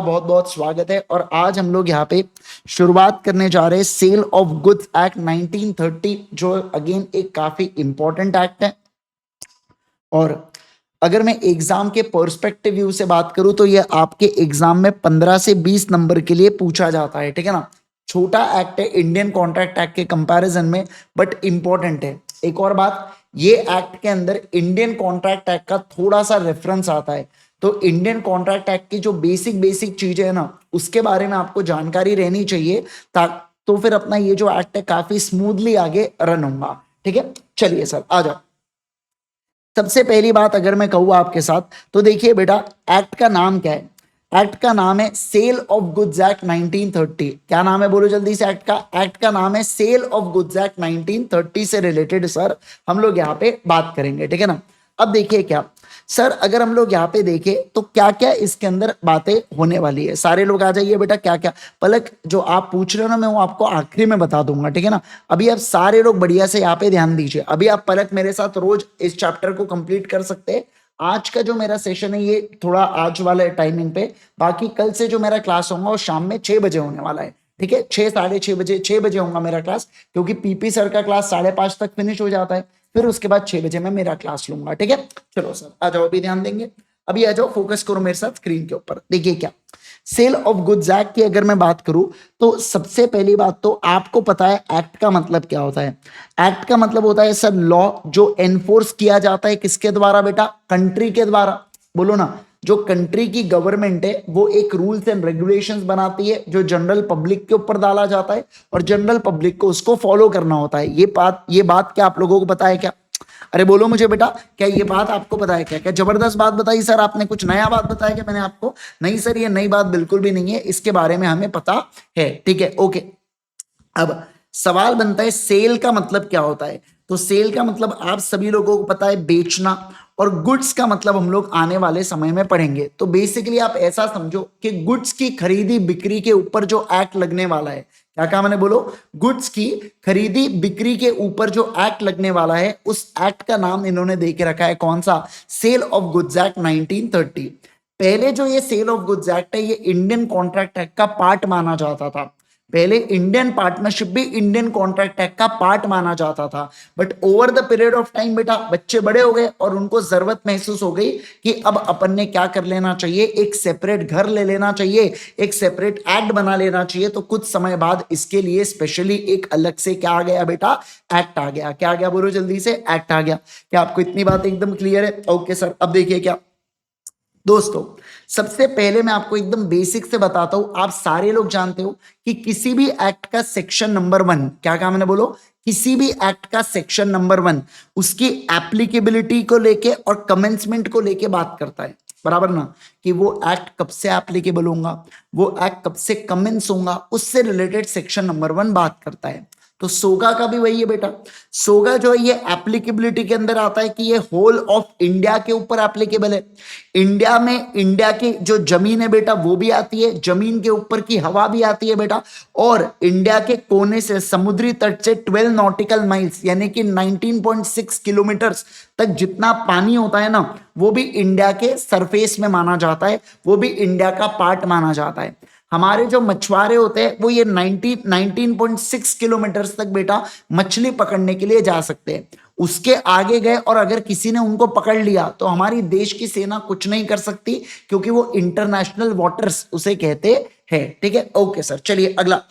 बहुत बहुत स्वागत है। और आज हम लोग यहाँ पे शुरुआत करने जा रहे हैं सेल ऑफ गुड्स एक्ट 1930, जो अगेन एक काफी इंपॉर्टेंट एक्ट है। और अगर मैं एग्जाम के पर्सपेक्टिव व्यू से बात करूं तो ये आपके एग्जाम में 15 से 20 नंबर के लिए पूछा जाता है, ठीक है ना। छोटा एक्ट है इंडियन कॉन्ट्रैक्ट एक्ट के कंपैरिजन में, बट इंपॉर्टेंट है। एक और बात, ये एक्ट के अंदर इंडियन कॉन्ट्रैक्ट एक्ट का थोड़ा सा रेफरेंस आता है। तो इंडियन कॉन्ट्रैक्ट एक्ट की जो बेसिक बेसिक चीजें है ना, उसके बारे में आपको जानकारी रहनी चाहिए, तो फिर अपना ये जो एक्ट है काफी स्मूथली आगे रन होगा। ठीक है, चलिए सर आ जाओ। सबसे पहली बात अगर मैं कहूँ आपके साथ, तो देखिए बेटा, एक्ट का नाम क्या है। एक्ट का नाम है सेल ऑफ गुड्स एक्ट 1930। क्या नाम है, बोलो जल्दी से। एक्ट का नाम है सेल ऑफ गुड्स एक्ट 1930 से रिलेटेड सर हम लोग यहाँ पे बात करेंगे, ठीक है ना। अब देखिए क्या सर, अगर हम लोग यहाँ पे देखें तो क्या क्या इसके अंदर बातें होने वाली है। सारे लोग आ जाइए बेटा। क्या क्या पलक जो आप पूछ रहे हो ना, मैं वो आपको आखिरी में बता दूंगा, ठीक है ना। अभी आप सारे लोग बढ़िया से यहाँ पे ध्यान दीजिए। अभी आप पलक मेरे साथ रोज इस चैप्टर को कंप्लीट कर सकते हैं। आज का जो मेरा सेशन है ये थोड़ा आज वाला टाइमिंग पे, बाकी कल से जो मेरा क्लास होगा वो शाम में 6 बजे होने वाला है, ठीक है। 6 होगा मेरा क्लास, क्योंकि पीपी सर का क्लास 5:30 तक फिनिश हो जाता है। फिर उसके बाद 6 बजे मैं मेरा क्लास लूंगा, ठीक है। चलो सर आ जाओ, अभी ध्यान देंगे। अभी आ जाओ, फोकस करो मेरे साथ स्क्रीन के ऊपर। देखिए क्या सेल ऑफ गुड्स एक्ट की अगर मैं बात करूं, तो सबसे पहली बात तो आपको पता है एक्ट का मतलब क्या होता है। एक्ट का मतलब होता है सर लॉ जो एनफोर्स किया जाता है किसके द्वारा बेटा, कंट्री के द्वारा। बोलो ना, जो कंट्री की गवर्नमेंट है वो एक रूल्स एंड रेगुलेशंस बनाती है जो जनरल पब्लिक के ऊपर डाला जाता है, और जनरल पब्लिक को उसको फॉलो करना होता है। ये बात क्या आप लोगों को पता है क्या? अरे बोलो मुझे बेटा, क्या ये बात आपको पता है क्या? क्या जबरदस्त बात बताई सर आपने, कुछ नया बात बताया क्या मैंने आपको? नहीं सर, ये नई बात बिल्कुल भी नहीं है, इसके बारे में हमें पता है, ठीक है, ओके। अब सवाल बनता है सेल का मतलब क्या होता है। तो सेल का मतलब आप सभी लोगों को पता है, बेचना। और गुड्स का मतलब हम लोग आने वाले समय में पढ़ेंगे। तो बेसिकली आप ऐसा समझो कि गुड्स की खरीदी बिक्री के ऊपर जो एक्ट लगने वाला है, क्या कहा मैंने, बोलो। गुड्स की खरीदी बिक्री के ऊपर जो एक्ट लगने वाला है, उस एक्ट का नाम इन्होंने दे के रखा है कौन सा, सेल ऑफ गुड्स एक्ट 1930। पहले जो ये सेल ऑफ गुड्स एक्ट है, ये इंडियन कॉन्ट्रैक्ट एक्ट का पार्ट माना जाता था। पहले इंडियन पार्टनरशिप भी इंडियन कॉन्ट्रैक्ट एक्ट का पार्ट माना जाता था। But over the period of time बेटा, बच्चे बड़े हो गए और उनको जरूरत महसूस हो गई कि अब अपन ने क्या कर लेना चाहिए, एक सेपरेट घर ले लेना चाहिए, एक सेपरेट एक्ट बना लेना चाहिए। तो कुछ समय बाद इसके लिए स्पेशली एक अलग से क्या आ गया बेटा, एक्ट आ गया। क्या आ गया, बोलो जल्दी से, एक्ट आ गया। क्या आपको इतनी बात एकदम क्लियर है? Okay sir. अब देखिए क्या दोस्तों, सबसे पहले मैं आपको एकदम बेसिक से बताता हूं। आप सारे लोग जानते हो कि किसी भी एक्ट का सेक्शन नंबर 1, क्या कहा मैंने, बोलो। किसी भी एक्ट का सेक्शन नंबर 1 उसकी एप्लीकेबिलिटी को लेके और कमेंसमेंट को लेके बात करता है, बराबर ना। कि वो एक्ट कब से एप्लीकेबल होगा, वो एक्ट कब से कमेंस होगा, उससे रिलेटेड सेक्शन नंबर 1 बात करता है। तो सोगा का भी वही है बेटा। सोगा जो है ये एप्लीकेबिलिटी के अंदर आता है कि ये होल ऑफ इंडिया के ऊपर एप्लीकेबल है। इंडिया में इंडिया की जो जमीन है बेटा वो भी आती है, जमीन के ऊपर की हवा भी आती है बेटा। और इंडिया के कोने से समुद्री तट से 12 नॉटिकल माइल्स यानी कि 19.6 किलोमीटर तक जितना पानी होता है ना, वो भी इंडिया के सरफेस में माना जाता है, वो भी इंडिया का पार्ट माना जाता है। हमारे जो मछुआरे होते हैं वो ये 19.6 किलोमीटर तक बेटा मछली पकड़ने के लिए जा सकते हैं। उसके आगे गए और अगर किसी ने उनको पकड़ लिया तो हमारी देश की सेना कुछ नहीं कर सकती, क्योंकि वो इंटरनेशनल वाटर्स उसे कहते हैं, ठीक है, ओके सर। चलिए अगला।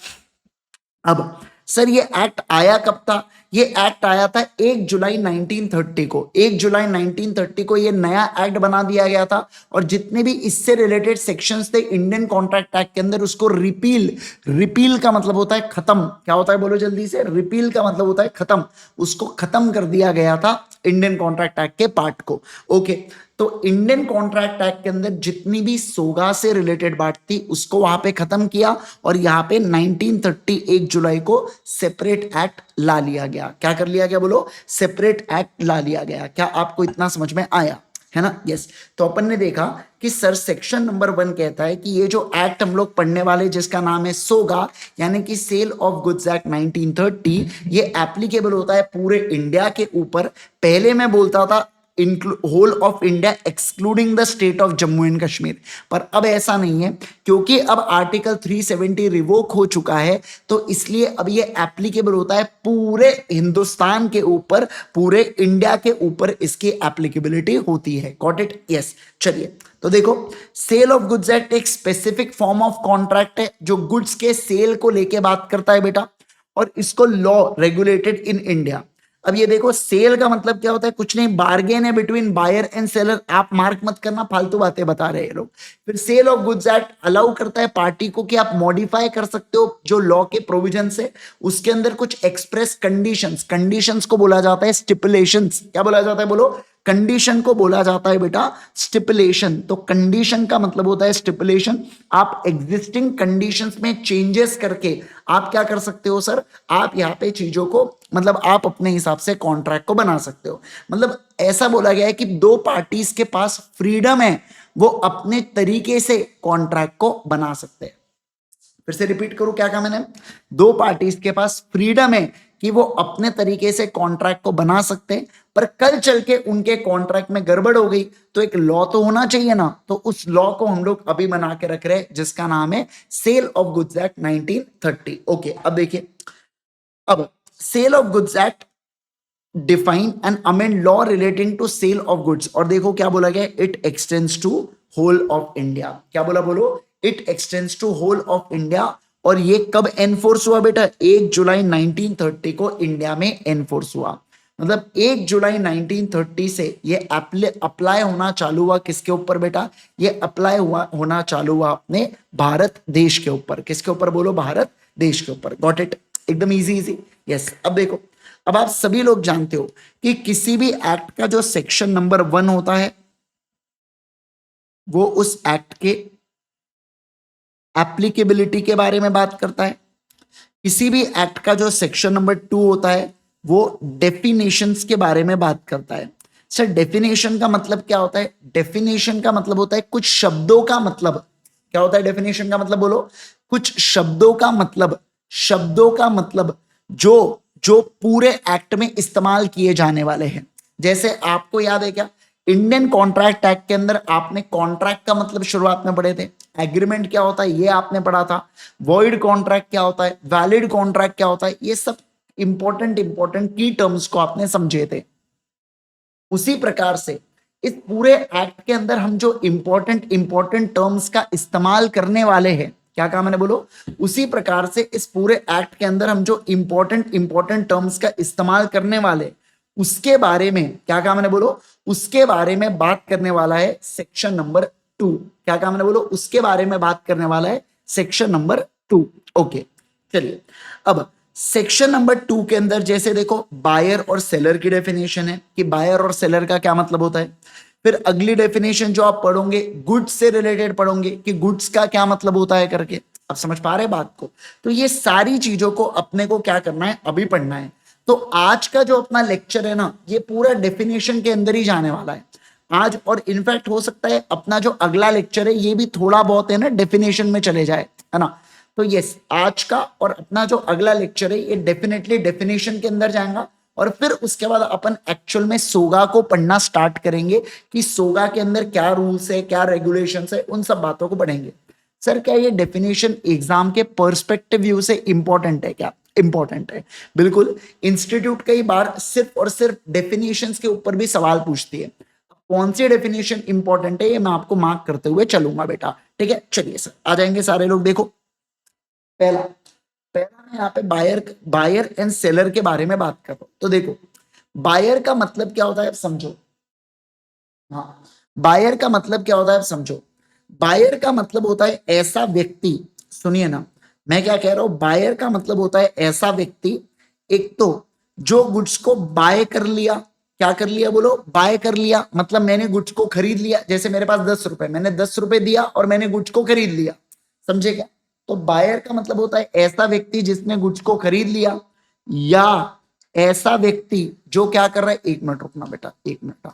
अब सर ये एक्ट आया कब था? ये एक्ट आया था 1 जुलाई 1930 को। 1 जुलाई 1930 को ये नया एक्ट बना दिया गया था, और जितने भी इससे रिलेटेड सेक्शंस थे इंडियन कॉन्ट्रैक्ट एक्ट के अंदर, उसको रिपील का मतलब होता है खत्म। क्या होता है, बोलो जल्दी से। रिपील का मतलब होता है खत्म। उसको खत्म कर दिया गया था इंडियन कॉन्ट्रैक्ट एक्ट के पार्ट को, ओके। तो इंडियन कॉन्ट्रैक्ट एक्ट के अंदर जितनी भी सोगा से रिलेटेड बात थी उसको वहां पे खत्म किया, और यहां पे 1931 जुलाई को सेपरेट एक्ट ला लिया गया। क्या कर लिया गया, बोलो। सेपरेट एक्ट ला लिया गया। क्या आपको इतना समझ में आया है ना? यस। तो अपन ने देखा कि सर सेक्शन नंबर 1 कहता है कि ये जो एक्ट हम लोग पढ़ने वाले जिसका नाम है सोगा यानी कि सेल ऑफ गुड्स एक्ट 1930, ये एप्लीकेबल होता है पूरे इंडिया के ऊपर। पहले मैं बोलता था whole of India excluding the state of Jammu and Kashmir. पर अब ऐसा नहीं है, क्योंकि अब आर्टिकल 370 रिवोक हो चुका है, तो इसलिए अब ये एप्लीकेबल होता है पूरे हिंदुस्तान के ऊपर, पूरे इंडिया के ऊपर इसकी एप्लीकेबिलिटी होती है। Got it? यस। चलिए, तो देखो, सेल ऑफ गुड्स एक्ट एक स्पेसिफिक फॉर्म ऑफ कॉन्ट्रैक्ट है जो गुड्स के सेल को लेके बात करता है बेटा, और इसको लॉ रेगुलेटेड इन इंडिया। अब ये देखो, सेल का मतलब क्या होता है? कुछ नहीं, बार्गेन है बिटवीन बायर एंड सेलर। आप मार्क मत करना, फालतू बातें बता रहे हैं लोग। फिर sale of goods act allow करता है पार्टी को कि आप मॉडिफाई कर सकते हो जो लॉ के प्रोविजन है, उसके अंदर कुछ एक्सप्रेस कंडीशंस, कंडीशंस को बोला जाता है स्टिपुलेशंस। क्या बोला जाता है? बोलो। कंडीशन को बोला जाता है बेटा स्टिपुलेशन। तो कंडीशन का मतलब होता है स्टिपुलेशन। आप एग्जिस्टिंग कंडीशंस में चेंजेस करके आप क्या कर सकते हो सर? आप यहाँ पे चीजों को, मतलब आप अपने हिसाब से कॉन्ट्रैक्ट को बना सकते हो। मतलब ऐसा बोला गया है कि दो पार्टीज के पास फ्रीडम है, वो अपने तरीके से कॉन्ट्रैक्ट को बना सकते हैं। फिर से रिपीट करूं, क्या कहा मैंने? दो पार्टीज के पास फ्रीडम है कि वो अपने तरीके से कॉन्ट्रैक्ट को बना सकते हैं, पर कल चल के उनके कॉन्ट्रैक्ट में गड़बड़ हो गई तो एक लॉ तो होना चाहिए ना। तो उस लॉ को हम लोग अभी बना के रख रहे हैं, जिसका नाम है sale of goods act 1930। Okay, अब देखिए, अब sale of goods act define and amend law relating to sale of goods. और देखो क्या बोला गया, it extends to whole of India. क्या बोला? बोलो। It extends to whole of India. और ये कब एनफोर्स हुआ बेटा? 1 जुलाई 1930 को इंडिया में एनफोर्स हुआ। मतलब 1 जुलाई 1930 से ये अप्लाई होना चालू हुआ। किसके ऊपर बेटा? ये अप्लाई होना चालू हुआ अपने भारत देश के ऊपर। किसके ऊपर? बोलो। भारत देश के ऊपर। Got it? एकदम इजी इजी। यस। अब देखो, अब आप सभी लोग जानते हो कि किसी भी एक्ट का जो सेक्शन नंबर 1 होता है वो उस एक्ट के एप्लीकेबिलिटी के बारे में बात करता है। किसी भी एक्ट का जो सेक्शन नंबर 2 होता है वो डेफिनेशंस के बारे में बात करता है। सर, डेफिनेशन का मतलब क्या होता है? डेफिनेशन का मतलब होता है कुछ शब्दों का मतलब। क्या होता है डेफिनेशन का मतलब? बोलो। कुछ शब्दों का मतलब, शब्दों का मतलब जो जो पूरे एक्ट में इस्तेमाल किए जाने वाले हैं। जैसे आपको याद है क्या, इंडियन कॉन्ट्रैक्ट एक्ट के अंदर आपने कॉन्ट्रैक्ट का मतलब शुरुआत में पढ़े थे। एग्रीमेंट क्या होता है ये आपने पढ़ा था। वॉइड कॉन्ट्रैक्ट क्या होता है, वैलिड कॉन्ट्रैक्ट क्या होता है, ये सब इंपॉर्टेंट की टर्म्स को आपने समझे थे। उसी प्रकार से इस पूरे एक्ट के अंदर हम जो इंपॉर्टेंट टर्म्स का इस्तेमाल करने वाले हैं, क्या कहा मैंने? बोलो। उसी प्रकार से इस पूरे एक्ट के अंदर हम जो इंपॉर्टेंट टर्म्स का इस्तेमाल करने वाले, उसके बारे में क्या कहा मैंने? बोलो। उसके बारे में बात करने वाला है सेक्शन नंबर 2। क्या कहा मैंने? बोलो। उसके बारे में बात करने वाला है सेक्शन नंबर 2। ओके, चलिए, अब सेक्शन नंबर 2 के अंदर जैसे देखो, बायर और सेलर की डेफिनेशन है कि बायर और सेलर का क्या मतलब होता है। फिर अगली डेफिनेशन जो आप पढ़ोगे गुड्स से रिलेटेड पढ़ोगे कि गुड्स का क्या मतलब होता है करके। आप समझ पा रहे हैं बात को? तो ये सारी चीजों को अपने को क्या करना है, अभी पढ़ना है। तो आज का जो अपना लेक्चर है ना, ये पूरा डेफिनेशन के अंदर ही जाने वाला है आज। और इनफैक्ट हो सकता है अपना जो अगला लेक्चर है ये भी थोड़ा बहुत है ना डेफिनेशन में चले जाए, है ना। तो यस, आज का और अपना जो अगला लेक्चर है ये डेफिनेटली डेफिनेशन के अंदर जाएगा। और फिर उसके बाद अपन एक्चुअल में सोगा को पढ़ना स्टार्ट करेंगे कि सोगा के अंदर क्या रूल्स है, क्या रेगुलेशंस है, उन सब बातों को पढ़ेंगे। सर, क्या ये डेफिनेशन एग्जाम के पर्सपेक्टिव व्यू से इंपॉर्टेंट है क्या? इंपॉर्टेंट है, बिल्कुल। इंस्टीट्यूट कई बार सिर्फ और सिर्फ डेफिनेशंस के ऊपर भी सवाल पूछती है। कौन सी डेफिनेशन इंपॉर्टेंट है ये मैं आपको मार्क करते हुए चलूंगा बेटा, ठीक है। चलिए सर, आ जाएंगे सारे लोग। देखो, पहला पहला मैं यहाँ पे बायर एंड सेलर के बारे में बात कर रहा हूं। तो देखो, बायर का मतलब क्या होता है आप समझो। हाँ, बायर का मतलब क्या होता है आप समझो। बायर का मतलब होता है ऐसा व्यक्ति, सुनिए ना मैं क्या कह रहा हूं। बायर का मतलब होता है ऐसा व्यक्ति, एक तो जो गुड्स को बाय कर लिया। क्या कर लिया? बोलो। बाय कर लिया मतलब मैंने गुड्स को खरीद लिया। जैसे मेरे पास 10 रुपए, मैंने 10 रुपए दिया और मैंने गुड्स को खरीद लिया। समझे क्या? तो बायर का मतलब होता है ऐसा व्यक्ति जिसने गुड्स को खरीद लिया, या ऐसा व्यक्ति जो क्या कर रहा है, 1 मिनट रुकना बेटा, 1 मिनट,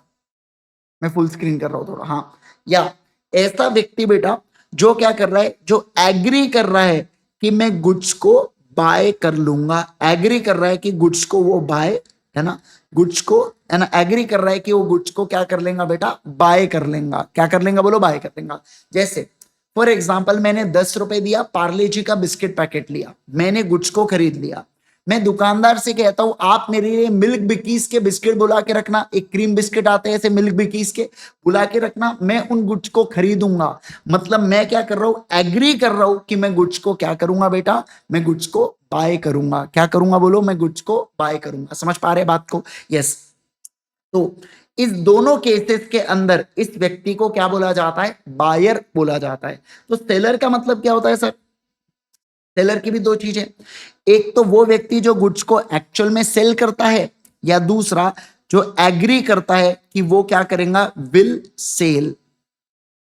मैं फुल स्क्रीन कर रहा हूं थोड़ा। हाँ, या ऐसा व्यक्ति बेटा जो क्या कर रहा है, जो एग्री कर रहा है कि मैं गुड्स को बाय कर लूंगा। एग्री कर रहा है कि गुड्स को वो बाय, है ना, गुड्स को है ना एग्री कर रहा है कि वो गुड्स को क्या कर लेगा बेटा, बाय कर लेगा। क्या कर लेगा बोलो, बाय कर लेगा। जैसे फॉर एग्जाम्पल मैंने 10 रुपए दिया, पार्ले जी का बिस्किट पैकेट लिया, मैंने गुड्स को खरीद लिया। मैं दुकानदार से कहता हूं आप मेरे लिए मिल्क बिकीज के बिस्किट बुला के रखना, एक क्रीम बिस्किट आते हैं ऐसे मिल्क बिकीज के, बुला के रखना, मैं उन गुड्स को खरीदूंगा। मतलब मैं क्या कर रहा हूं, एग्री कर रहा हूं कि मैं गुड्स को क्या करूंगा बेटा, मैं गुड्स को बाय करूंगा। क्या करूंगा बोलो, मैं गुड्स को बाय करूंगा। समझ पा रहे बात को? यस। तो इस दोनों केसेस के अंदर इस व्यक्ति को क्या बोला जाता है, बायर बोला जाता है। तो सेलर का मतलब क्या होता है सर? सेलर की भी दो चीजें, एक तो वो व्यक्ति जो गुड्स को एक्चुअल में सेल करता है, या दूसरा जो एग्री करता है कि वो क्या करेगा, विल सेल।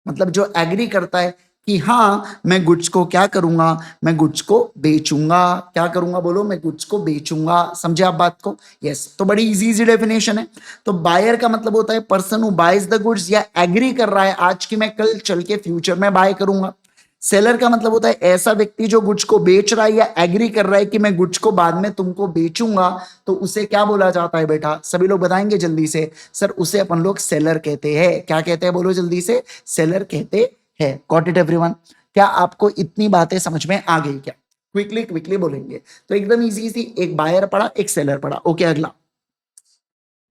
मतलब जो एग्री करता है कि हाँ मैं गुड्स को क्या करूंगा, मैं गुड्स को बेचूंगा। क्या करूंगा बोलो, मैं गुड्स को बेचूंगा। समझे आप बात को? यस। तो बड़ी इजी इजी डेफिनेशन है। तो बायर का मतलब होता है person who buys the goods, या एग्री कर रहा है आज की मैं कल चल के फ्यूचर में बाय करूंगा। सेलर का मतलब होता है ऐसा व्यक्ति जो गुड्स को बेच रहा है या एग्री कर रहा है कि मैं गुड्स को बाद में तुमको बेचूंगा। तो उसे क्या बोला जाता है बेटा, सभी लोग बताएंगे जल्दी से। सर उसे अपन लोग सेलर कहते हैं। क्या कहते हैं बोलो जल्दी से, सेलर कहते हैं। Got it everyone? क्या आपको इतनी बातें समझ में आ गई क्या? क्विकली क्विकली बोलेंगे तो एकदम इजी सी, एक बायर पढ़ा एक सेलर पढ़ा। ओके अगला,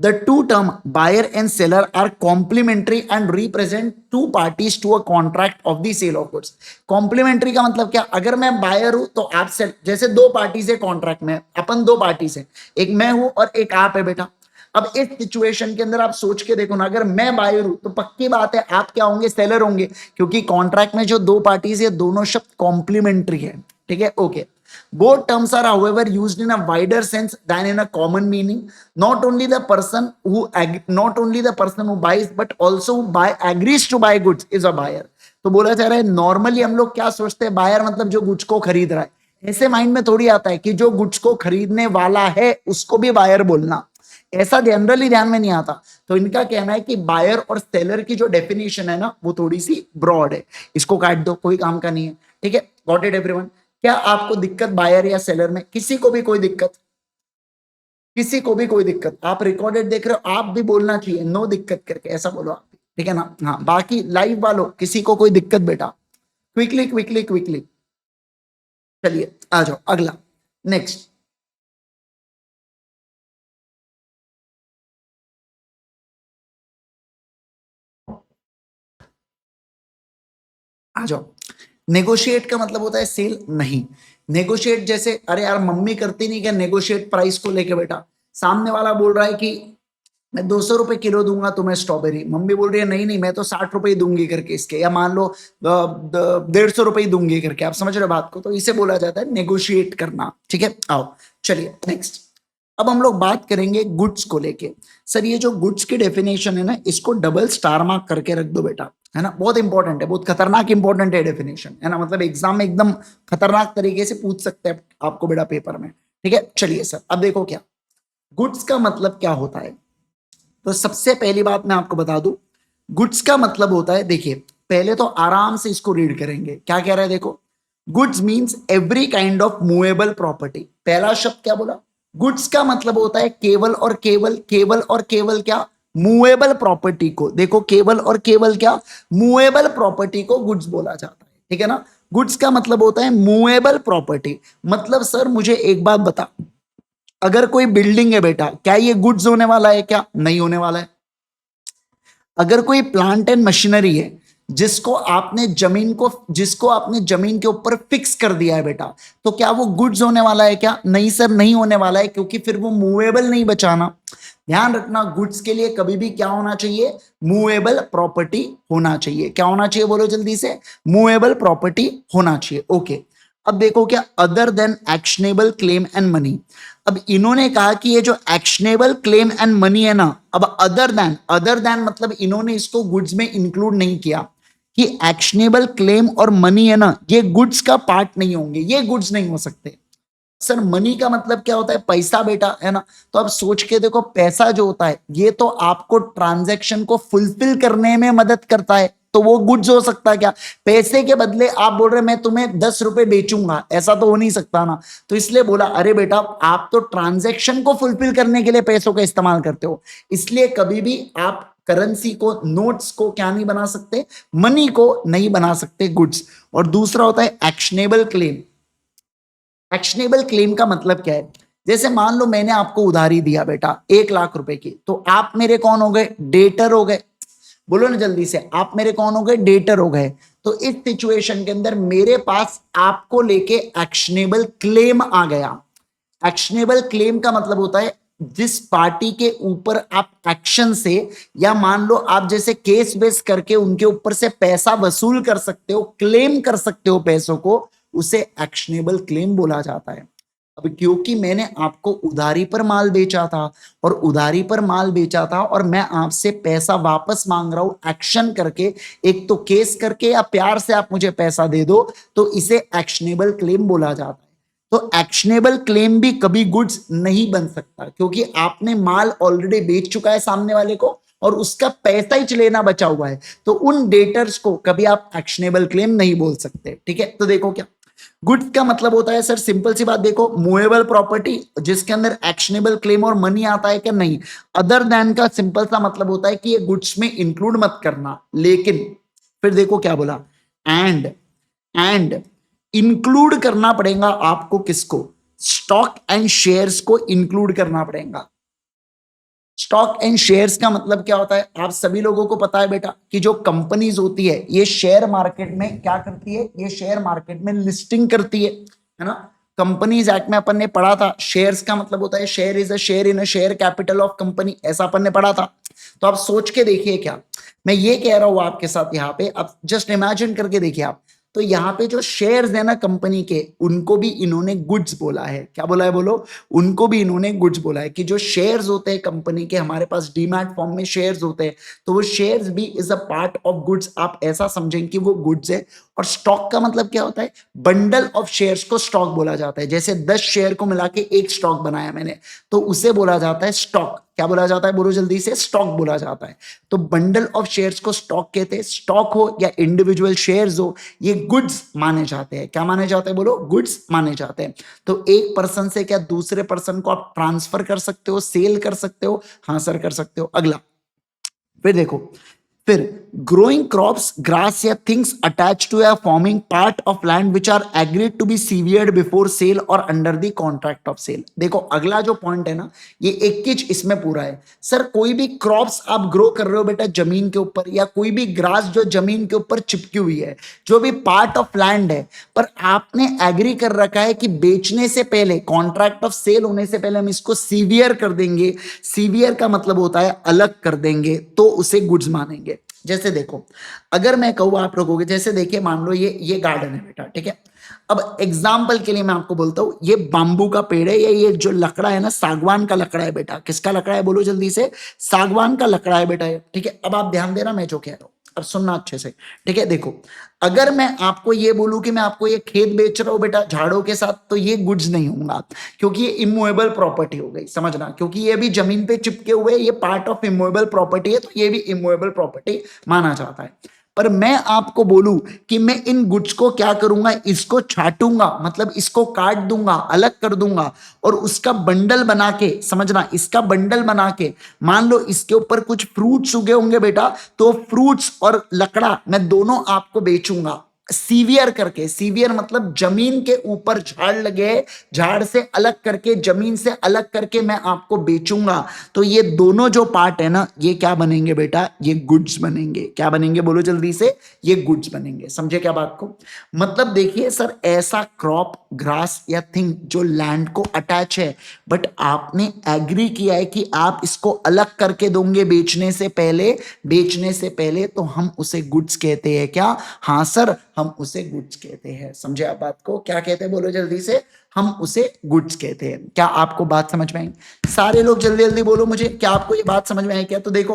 the two term buyer and seller are complementary and represent two parties to a contract of the sale of goods. Complementary का मतलब क्या, अगर मैं बायर हूं तो आप सेल, जैसे दो पार्टीज है कॉन्ट्रैक्ट में, अपन दो पार्टीज है, एक मैं हूं और एक आप है बेटा। अब इस सिचुएशन के अंदर आप सोच के देखो ना, अगर मैं बायर हूं तो पक्की बात है आप क्या होंगे, सेलर होंगे, क्योंकि कॉन्ट्रैक्ट में जो दो पार्टीज है दोनों शब्द कॉम्प्लीमेंट्री है। ठीक है, okay. Both terms are, however, used in a wider sense than in a common meaning. Not only the person who buys, but also who agrees to buy goods is a buyer. तो बोला जा रहा है normally हम लोग क्या सोचते हैं, बायर मतलब जो गुड्स को खरीद रहा है। ऐसे माइंड में थोड़ी आता है कि जो गुड्स को खरीदने वाला है उसको भी बायर बोलना, ऐसा जनरली ध्यान में नहीं आता। तो इनका कहना है कि बायर और सेलर की जो डेफिनेशन है ना वो थोड़ी सी ब्रॉड है, इसको काट दो, कोई काम का नहीं है। ठीक है, गॉट इट एवरीवन? क्या आपको दिक्कत बायर या सेलर में? किसी को भी कोई दिक्कत? किसी को भी कोई दिक्कत? आप रिकॉर्डेड देख रहे हो, आप भी बोलना चाहिए नो दिक्कत करके, ऐसा बोलो आप। ठीक है ना? हाँ, बाकी लाइव वालों किसी को कोई दिक्कत बेटा? क्विकली क्विकली क्विकली, चलिए आ जाओ अगला, नेक्स्ट। आ जाओ। नेगोशिएट का मतलब होता है सेल नहीं। नेगोशिएट जैसे, अरे यार मम्मी करती नहीं क्या नेगोशिएट प्राइस को लेके बेटा? सामने वाला बोल रहा है कि मैं 200 रुपए किलो दूंगा तुम्हें स्ट्रॉबेरी, मम्मी बोल रही है नहीं नहीं मैं तो 60 रुपए ही दूंगी करके इसके, या मान लो 150 रुपए ही दूंगी करके। आप समझ रहे हो बात को? तो इसे बोला जाता है नेगोशिएट करना। ठीक है, आओ चलिए नेक्स्ट। अब हम लोग बात करेंगे गुड्स को लेके। सर ये जो गुड्स की डेफिनेशन है ना, इसको डबल स्टार मार्क करके रख दो बेटा, है ना? बहुत इंपॉर्टेंट है, बहुत खतरनाक इंपॉर्टेंट है डेफिनेशन, है ना? मतलब एग्जाम में एकदम खतरनाक तरीके से पूछ सकते हैं आपको बेटा पेपर में। ठीक है, चलिए सर अब देखो क्या गुड्स का मतलब क्या होता है। तो सबसे पहली बात मैं आपको बता दूं, गुड्स का मतलब होता है, देखिए पहले तो आराम से इसको रीड करेंगे। क्या कह रहा है देखो, goods means every kind of movable property. पहला शब्द क्या बोला, गुड्स का मतलब होता है केवल और केवल, केवल और केवल क्या, मूवेबल प्रॉपर्टी को। देखो केवल और केवल क्या, मूवेबल प्रॉपर्टी को गुड्स बोला जाता है। ठीक है ना? गुड्स का मतलब होता है मूवेबल प्रॉपर्टी। मतलब सर मुझे एक बात बता, अगर कोई बिल्डिंग है बेटा, क्या ये गुड्स होने वाला है? क्या नहीं होने वाला है। अगर कोई प्लांट एंड मशीनरी है जिसको आपने जमीन के ऊपर फिक्स कर दिया है बेटा, तो क्या वो गुड्स होने वाला है? क्या नहीं सर, नहीं होने वाला है, क्योंकि फिर वो मूवेबल नहीं बचाना। ध्यान रखना, गुड्स के लिए कभी भी क्या होना चाहिए, मूवेबल प्रॉपर्टी होना चाहिए। क्या होना चाहिए बोलो जल्दी से, मूवेबल प्रॉपर्टी होना चाहिए। ओके, अब देखो क्या, other than actionable claim and money. अब इन्होंने कहा कि ये जो एक्शनेबल क्लेम एंड मनी है ना, अब अदर देन मतलब इन्होंने इसको गुड्स में इंक्लूड नहीं किया कि एक्शनेबल क्लेम और मनी है ना, ये गुड्स का पार्ट नहीं होंगे, ये गुड्स नहीं हो सकते। सर मनी का मतलब क्या होता है, पैसा बेटा, है ना? तो अब सोच के देखो, पैसा जो होता है ये तो आपको ट्रांजैक्शन को फुलफिल करने में मदद करता है। तो वो गुड्स हो सकता है क्या? पैसे के बदले आप बोल रहे मैं तुम्हें 10 रुपए बेचूंगा, ऐसा तो हो नहीं सकता ना। तो इसलिए बोला अरे बेटा आप तो ट्रांजैक्शन को फुलफिल करने के लिए पैसों का इस्तेमाल करते हो, इसलिए कभी भी आप करेंसी को, नोट्स को क्या नहीं बना सकते, मनी को नहीं बना सकते गुड्स। और दूसरा होता है एक्शनेबल क्लेम। एक्शनेबल क्लेम का मतलब क्या है? जैसे मान लो मैंने आपको उधारी दिया बेटा 1 लाख रुपए की, तो आप मेरे कौन हो गए? डेटर हो गए। बोलो ना जल्दी से, आप मेरे कौन हो गए? डेटर हो गए। तो इस सिचुएशन के अंदर मेरे पास आपको लेके एक्शनेबल क्लेम आ गया। एक्शनेबल क्लेम का मतलब होता है जिस पार्टी के ऊपर आप एक्शन से, या मान लो आप जैसे केस बेस करके उनके ऊपर से पैसा वसूल कर सकते हो, क्लेम कर सकते हो पैसों को, उसे एक्शनेबल क्लेम बोला जाता है। अब क्योंकि मैंने आपको उधारी पर माल बेचा था, और उधारी पर माल बेचा था और मैं आपसे पैसा वापस मांग रहा हूं एक्शन करके, एक तो केस करके या प्यार से आप मुझे पैसा दे दो, तो इसे एक्शनेबल क्लेम बोला जाता है। तो एक्शनेबल क्लेम भी कभी गुड्स नहीं बन सकता, क्योंकि आपने माल ऑलरेडी बेच चुका है सामने वाले को और उसका पैसा ही लेना बचा हुआ है, तो उन डेटर्स को कभी आप एक्शनेबल क्लेम नहीं बोल सकते। ठीक है, तो देखो क्या गुड्स का मतलब होता है। सर सिंपल सी बात देखो, मूवेबल प्रॉपर्टी जिसके अंदर एक्शनेबल क्लेम और मनी आता है क्या? नहीं। अदर देन का सिंपल सा मतलब होता है कि ये गुड्स में इंक्लूड मत करना। लेकिन फिर देखो क्या बोला, एंड इंक्लूड करना पड़ेगा आपको। किसको? स्टॉक एंड शेयर्स को इंक्लूड करना पड़ेगा। स्टॉक एंड शेयर्स का मतलब क्या होता है? आप सभी लोगों को पता है बेटा कि जो कंपनीज होती है ये शेयर मार्केट में क्या करती है? ये शेयर मार्केट में लिस्टिंग करती है ना। कंपनीज एक्ट में अपन ने पढ़ा था, शेयर्स का मतलब होता है share is a share in a share capital of company, ऐसा अपन ने पढ़ा था। तो आप सोच के देखिए, क्या मैं ये कह रहा हूं आपके साथ यहाँ पे, आप जस्ट इमेजिन करके देखिए आप। तो यहाँ पे जो शेयर्स है ना कंपनी के, उनको भी इन्होंने गुड्स बोला है। क्या बोला है? बोलो। उनको भी इन्होंने गुड्स बोला है कि जो शेयर्स होते हैं कंपनी के, हमारे पास डीमैट फॉर्म में शेयर्स होते हैं, तो वो शेयर्स भी is a part of goods. आप ऐसा समझेंगे कि वो गुड्स है। और स्टॉक का मतलब क्या होता है? बंडल ऑफ शेयर्स को स्टॉक बोला जाता है। जैसे 10 शेयर को मिला के एक स्टॉक बनाया मैंने, तो उसे बोला जाता है स्टॉक। क्या बोला जाता है? बोलो जल्दी से, स्टॉक बोला जाता है। तो बंडल ऑफ शेयर्स को स्टॉक कहते हैं। स्टॉक हो या इंडिविजुअल शेयर्स हो, ये गुड्स माने जाते हैं। क्या माने जाते हैं? बोलो, गुड्स माने जाते हैं। तो एक पर्सन से क्या दूसरे पर्सन को आप ट्रांसफर कर सकते हो, सेल कर सकते हो? हाँ सर कर सकते हो। अगला फिर देखो, फिर ग्रोइंग क्रॉप्स, ग्रास या थिंग्स अटैच टू या forming part of land which are agreed to be severed before sale और under the contract of sale. देखो अगला जो पॉइंट है ना, ये 21 इसमें पूरा है। सर कोई भी क्रॉप्स आप ग्रो कर रहे हो बेटा जमीन के ऊपर, या कोई भी ग्रास जो जमीन के ऊपर चिपकी हुई है, जो भी पार्ट ऑफ लैंड है, पर आपने एग्री कर रखा है कि बेचने से पहले, कॉन्ट्रैक्ट ऑफ सेल होने से पहले हम इसको सीवियर कर देंगे। सीवियर का मतलब होता है अलग कर देंगे, तो उसे गुड्स मानेंगे। जैसे देखो, अगर मैं कहूँ आप लोगों के, जैसे देखिए मान लो ये गार्डन है बेटा, ठीक है। अब एग्जाम्पल के लिए मैं आपको बोलता हूं, ये बाम्बू का पेड़ है, ये जो लकड़ा है ना, सागवान का लकड़ा है बेटा। किसका लकड़ा है? बोलो जल्दी से, सागवान का लकड़ा है बेटा, ठीक है। अब आप ध्यान देना मैं जो कह रहा हूं, अब सुनना अच्छे से, ठीक है। देखो अगर मैं आपको ये बोलूं कि मैं आपको ये खेत बेच रहा हूं बेटा झाड़ों के साथ, तो ये गुड्स नहीं होगा, क्योंकि ये इमूवेबल प्रॉपर्टी हो गई, समझना। क्योंकि ये भी जमीन पे चिपके हुए, ये पार्ट ऑफ इमूवेबल प्रॉपर्टी है, तो ये भी इमूवेबल प्रॉपर्टी माना जाता है। पर मैं आपको बोलूं कि मैं इन गुड्स को क्या करूंगा, इसको छाटूंगा, मतलब इसको काट दूंगा, अलग कर दूंगा, और उसका बंडल बना के, समझना, इसका बंडल बना के, मान लो इसके ऊपर कुछ फ्रूट्स उगे होंगे बेटा, तो फ्रूट्स और लकड़ा मैं दोनों आपको बेचूंगा सीवियर करके। सीवियर मतलब जमीन के ऊपर झाड़ लगे, झाड़ से अलग करके, जमीन से अलग करके मैं आपको बेचूंगा। तो ये दोनों जो पार्ट है ना, ये क्या बनेंगे बेटा? ये गुड्स बनेंगे। क्या बनेंगे? बोलो जल्दी से, ये गुड्स बनेंगे। समझे क्या बात को? मतलब देखिए सर, ऐसा क्रॉप, ग्रास या थिंग जो लैंड को अटैच है, बट आपने एग्री किया है कि आप इसको अलग करके दोगे बेचने से पहले, बेचने से पहले, तो हम उसे गुड्स कहते हैं। क्या? हाँ सर, हम उसे गुड्स कहते हैं। समझे आप बात को? क्या कहते हैं? बोलो जल्दी से, हम उसे गुड्स कहते हैं। क्या आपको बात समझ में आई? सारे लोग जल्दी जल्दी बोलो मुझे, क्या आपको ये बात समझ में आई? क्या? तो देखो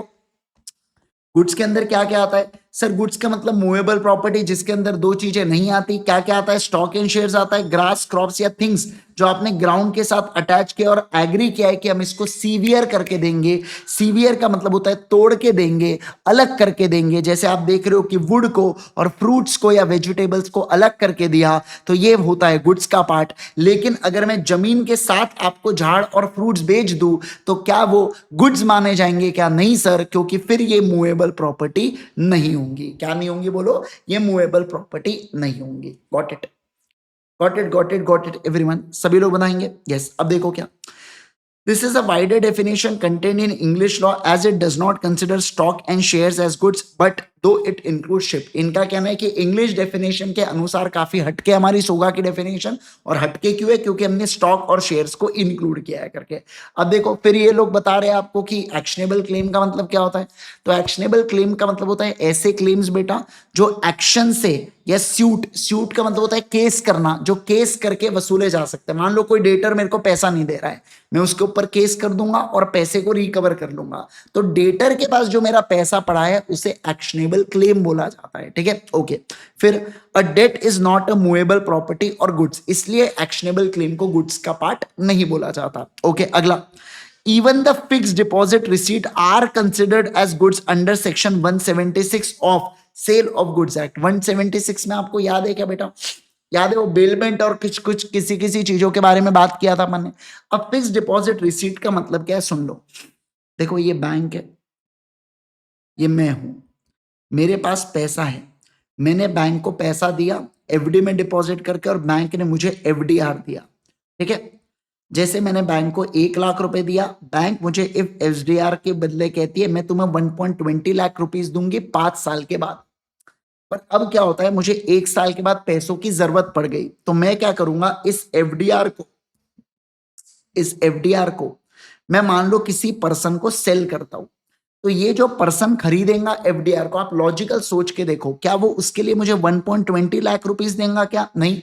गुड्स के अंदर क्या क्या आता है सर? गुड्स का मतलब मूवेबल प्रॉपर्टी जिसके अंदर दो चीजें नहीं आती। क्या क्या आता है? स्टॉक एंड शेयर्स आता है, ग्रास, क्रॉप्स या थिंग्स जो आपने ग्राउंड के साथ अटैच किया और एग्री किया है कि हम इसको सीवियर करके देंगे। सीवियर का मतलब होता है तोड़ के देंगे, अलग करके देंगे। जैसे आप देख रहे हो कि वुड को और फ्रूट्स को या वेजिटेबल्स को अलग करके दिया, तो ये होता है गुड्स का पार्ट। लेकिन अगर मैं जमीन के साथ आपको झाड़ और फ्रूट्स बेच दूं तो क्या वो गुड्स माने जाएंगे? क्या नहीं सर, क्योंकि फिर ये मूवेबल प्रॉपर्टी नहीं होंगी। क्या नहीं होंगी बोलो? ये मूवेबल प्रॉपर्टी नहीं होंगी। Got it, got it, got it, got it everyone? सभी लोग बताएंगे यस। अब देखो क्या, this is a wider definition contained in English law as it does not consider stock and shares as goods but though it includes ship। इनका कहना है कि इंग्लिश डेफिनेशन के अनुसार काफी हटके हमारी सोगा की डेफिनेशन। और हटके क्यों है? क्योंकि हमने स्टॉक और शेयर्स को इंक्लूड किया है करके। अब देखो फिर ये लोग बता रहे हैं आपको कि एक्शनेबल क्लेम का मतलब क्या होता है। तो एक्शनेबल क्लेम का मतलब होता है ऐसे क्लेम्स बेटा जो एक्शन से या सूट, सूट का मतलब होता है केस करना, जो केस करके वसूले जा सकते हैं। मान लो कोई डेटर मेरे को पैसा नहीं दे रहा है, मैं उसके ऊपर केस कर दूंगा और पैसे को रिकवर कर लूंगा। तो डेटर के पास जो मेरा पैसा पड़ा है उसे एक्शनेबल क्लेम बोला जाता है। ठीक है, ओके। फिर a debt is not a movable property और गुड्स, इसलिए एक्शनेबल क्लेम को गुड्स का पार्ट नहीं बोला जाता। ओके, अगला, even the fixed deposit receipt are considered as goods under section 176 of sale of goods act. 176 में आपको याद है क्या बेटा? याद है वो बेलमेंट और कुछ कुछ किसी किसी चीजों के बारे में बात किया था मैंने। अब फिक्स डिपॉजिट रिसीट का मतलब क्या है सुन लो। देखो ये बैंक है, ये मैं हूं, मेरे पास पैसा है, मैंने बैंक को पैसा दिया एफडी में डिपॉजिट करके और बैंक ने मुझे एफडीआर दिया। ठीक है, जैसे मैंने बैंक को 1 लाख रुपए दिया, बैंक मुझे इफ एफडीआर के बदले कहती है मैं तुम्हें 1.20 लाख रुपीस दूंगी 5 साल के बाद। पर अब क्या होता है, मुझे 1 साल के बाद पैसों की जरूरत पड़ गई, तो मैं क्या करूंगा, इस एफडीआर को मैं मान लो किसी पर्सन को सेल करता हूं। तो ये जो पर्सन खरीदेगा एफडीआर को, आप लॉजिकल सोच के देखो, क्या वो उसके लिए मुझे 1.20 लाख रुपीस देगा? क्या नहीं।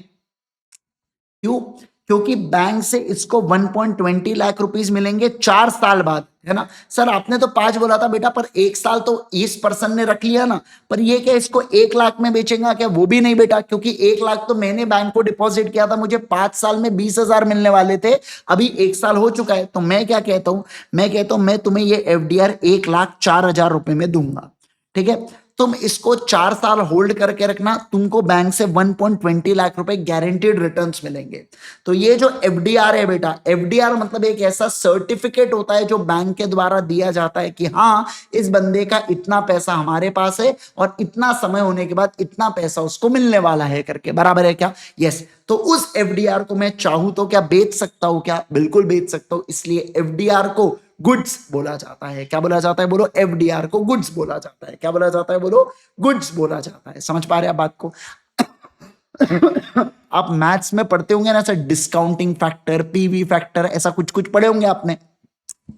क्यों? क्योंकि बैंक से इसको 1.20 लाख रुपीस मिलेंगे 4 साल बाद, है ना। सर आपने तो 5 बोला था बेटा, पर 1 साल तो इस पर्सन ने रख लिया ना। पर ये क्या इसको 1 लाख में बेचेगा क्या? वो भी नहीं बेटा, क्योंकि 1 लाख तो मैंने बैंक को डिपॉजिट किया था, मुझे 5 साल में 20,000 मिलने वाले थे, अभी 1 साल हो चुका है। तो मैं क्या कहता हूं, मैं कहता हूं मैं तुम्हें ये एफडीआर 1,04,000 रुपए में दूंगा। ठीक है, तुम इसको 4 साल होल्ड करके रखना, तुमको बैंक से 1.20 लाख रुपए गारंटीड रिटर्न्स मिलेंगे। तो ये जो एफडीआर है बेटा, एफडीआर मतलब एक ऐसा सर्टिफिकेट होता है जो बैंक के द्वारा दिया जाता है कि हाँ इस बंदे का इतना पैसा हमारे पास है और इतना समय होने के बाद इतना पैसा उसको मिलने वाला है करके। बराबर है क्या? यस। तो उस एफडीआर को मैं चाहूं तो क्या बेच सकता हूं? क्या बिल्कुल बेच सकता हूं। इसलिए एफडीआर को गुड्स बोला जाता है। क्या बोला जाता है बोलो? एफडीआर को गुड्स बोला जाता है। क्या बोला जाता है बोलो? गुड्स बोला जाता है। समझ पा रहे हैं आप बात को? आप मैथ्स में पढ़ते होंगे ना, ऐसा डिस्काउंटिंग फैक्टर, पीवी फैक्टर, ऐसा कुछ कुछ पढ़े होंगे आपने।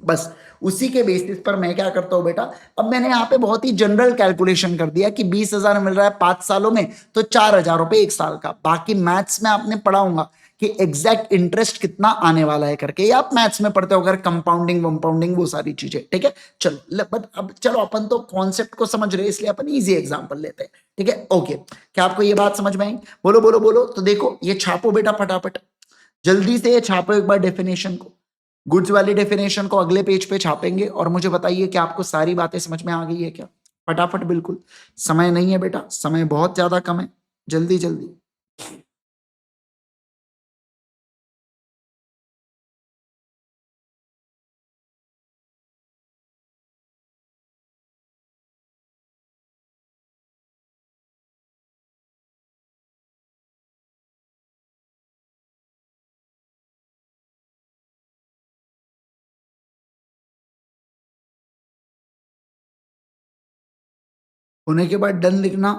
बस उसी के बेसिस पर मैं क्या करता हूं बेटा, अब मैंने यहां पे बहुत ही जनरल कैलकुलेशन कर दिया कि 20,000 मिल रहा है 5 सालों में, तो 4,000 रुपए 1 साल का। बाकी मैथ्स में आपने पढ़ा होगा कि एग्जैक्ट इंटरेस्ट कितना आने वाला है करके, या आप मैथ्स में पढ़ते हो अगर कंपाउंडिंग वंपाउंडिंग वो सारी चीजें। ठीक है, चलो बट अब चलो अपन तो कॉन्सेप्ट को समझ रहे हैं, इसलिए अपन इजी एग्जांपल लेते हैं। ठीक है, ओके। क्या आपको ये बात समझ में आई? बोलो बोलो बोलो। तो देखो ये छापो बेटा फटाफट, जल्दी से ये छापो एक बार डेफिनेशन को। गुड्स वाली डेफिनेशन को अगले पेज पे छापेंगे और मुझे बताइए कि आपको सारी बातें समझ में आ गई है क्या? फटाफट, बिल्कुल समय नहीं है बेटा, समय बहुत ज्यादा कम है, जल्दी जल्दी। होने के बाद डन लिखना।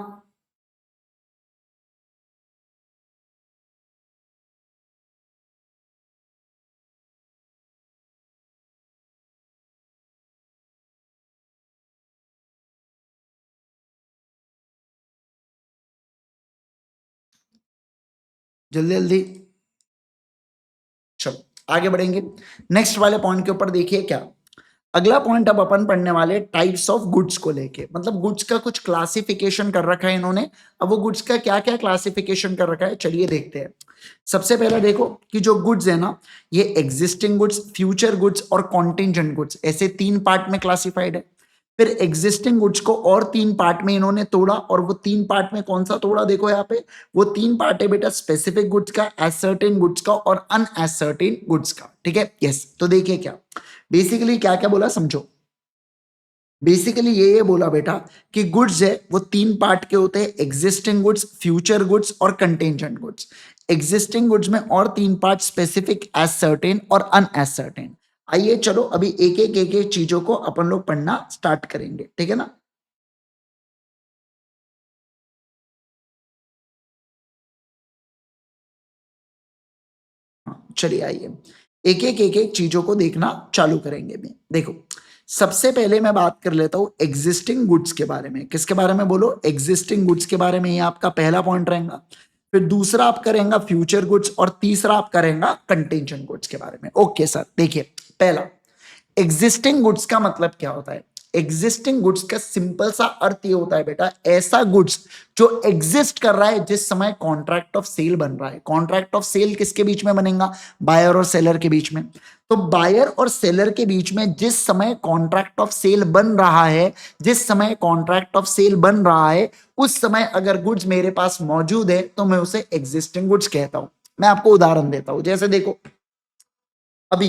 जल्दी जल्दी, चलो आगे बढ़ेंगे। नेक्स्ट वाले पॉइंट के ऊपर देखिए क्या, अगला पॉइंट अब अपन पढ़ने वाले टाइप्स ऑफ गुड्स को लेके, मतलब गुड्स का कुछ क्लासिफिकेशन कर रखा है इन्होंने। अब वो गुड्स का क्या क्या क्लासिफिकेशन कर रखा है चलिए देखते हैं। सबसे पहला देखो कि जो गुड्स है ना, ये एग्जिस्टिंग गुड्स, फ्यूचर गुड्स और कॉन्टिंजेंट गुड्स, ऐसे तीन पार्ट में क्लासिफाइड है। फिर एग्जिस्टिंग गुड्स को और तीन पार्ट में इन्होंने तोड़ा, और वो तीन पार्ट में कौन सा तोड़ा देखो यहाँ पे, वो तीन पार्ट है बेटा स्पेसिफिक गुड्स का, एसर्टेन गुड्स का और अनएसर्टेन गुड्स का। ठीक है, यस। तो देखिए क्या बेसिकली क्या क्या बोला समझो। बेसिकली ये बोला बेटा कि गुड्स है वो तीन पार्ट के होते हैं, एग्जिस्टिंग गुड्स, फ्यूचर गुड्स और कंटेंजेंट गुड्स। एग्जिस्टिंग गुड्स में और तीन पार्ट, स्पेसिफिक, एसर्टेन और अनएसर्टेन। आइए चलो अभी एक एक चीजों को अपन लोग पढ़ना स्टार्ट करेंगे, ठीक है ना। चलिए आइए एक एक चीजों को देखना चालू करेंगे भी। देखो सबसे पहले मैं बात कर लेता हूं एग्जिस्टिंग गुड्स के बारे में। किसके बारे में बोलो, एग्जिस्टिंग गुड्स के बारे में। ये आपका पहला पॉइंट रहेगा। फिर दूसरा आप करेंगे फ्यूचर गुड्स और तीसरा आप करेंगे कंटेंजेंट गुड्स के बारे में। ओके सर, देखिए पहला एग्जिस्टिंग गुड्स का मतलब क्या होता है। एग्जिस्टिंग गुड्स का सिंपल सा अर्थ ये होता है बेटा, ऐसा गुड्स जो एग्जिस्ट कर रहा है जिस समय कॉन्ट्रैक्ट ऑफ सेल बन रहा है। कॉन्ट्रैक्ट ऑफ सेल किसके बीच में बनेगा, बायर और सेलर के बीच में। तो बायर और सेलर के बीच में जिस समय कॉन्ट्रैक्ट ऑफ सेल बन रहा है, जिस समय कॉन्ट्रैक्ट ऑफ सेल बन रहा है, उस समय अगर गुड्स मेरे पास मौजूद है तो मैं उसे एग्जिस्टिंग गुड्स कहता हूं। मैं आपको उदाहरण देता हूं, जैसे देखो अभी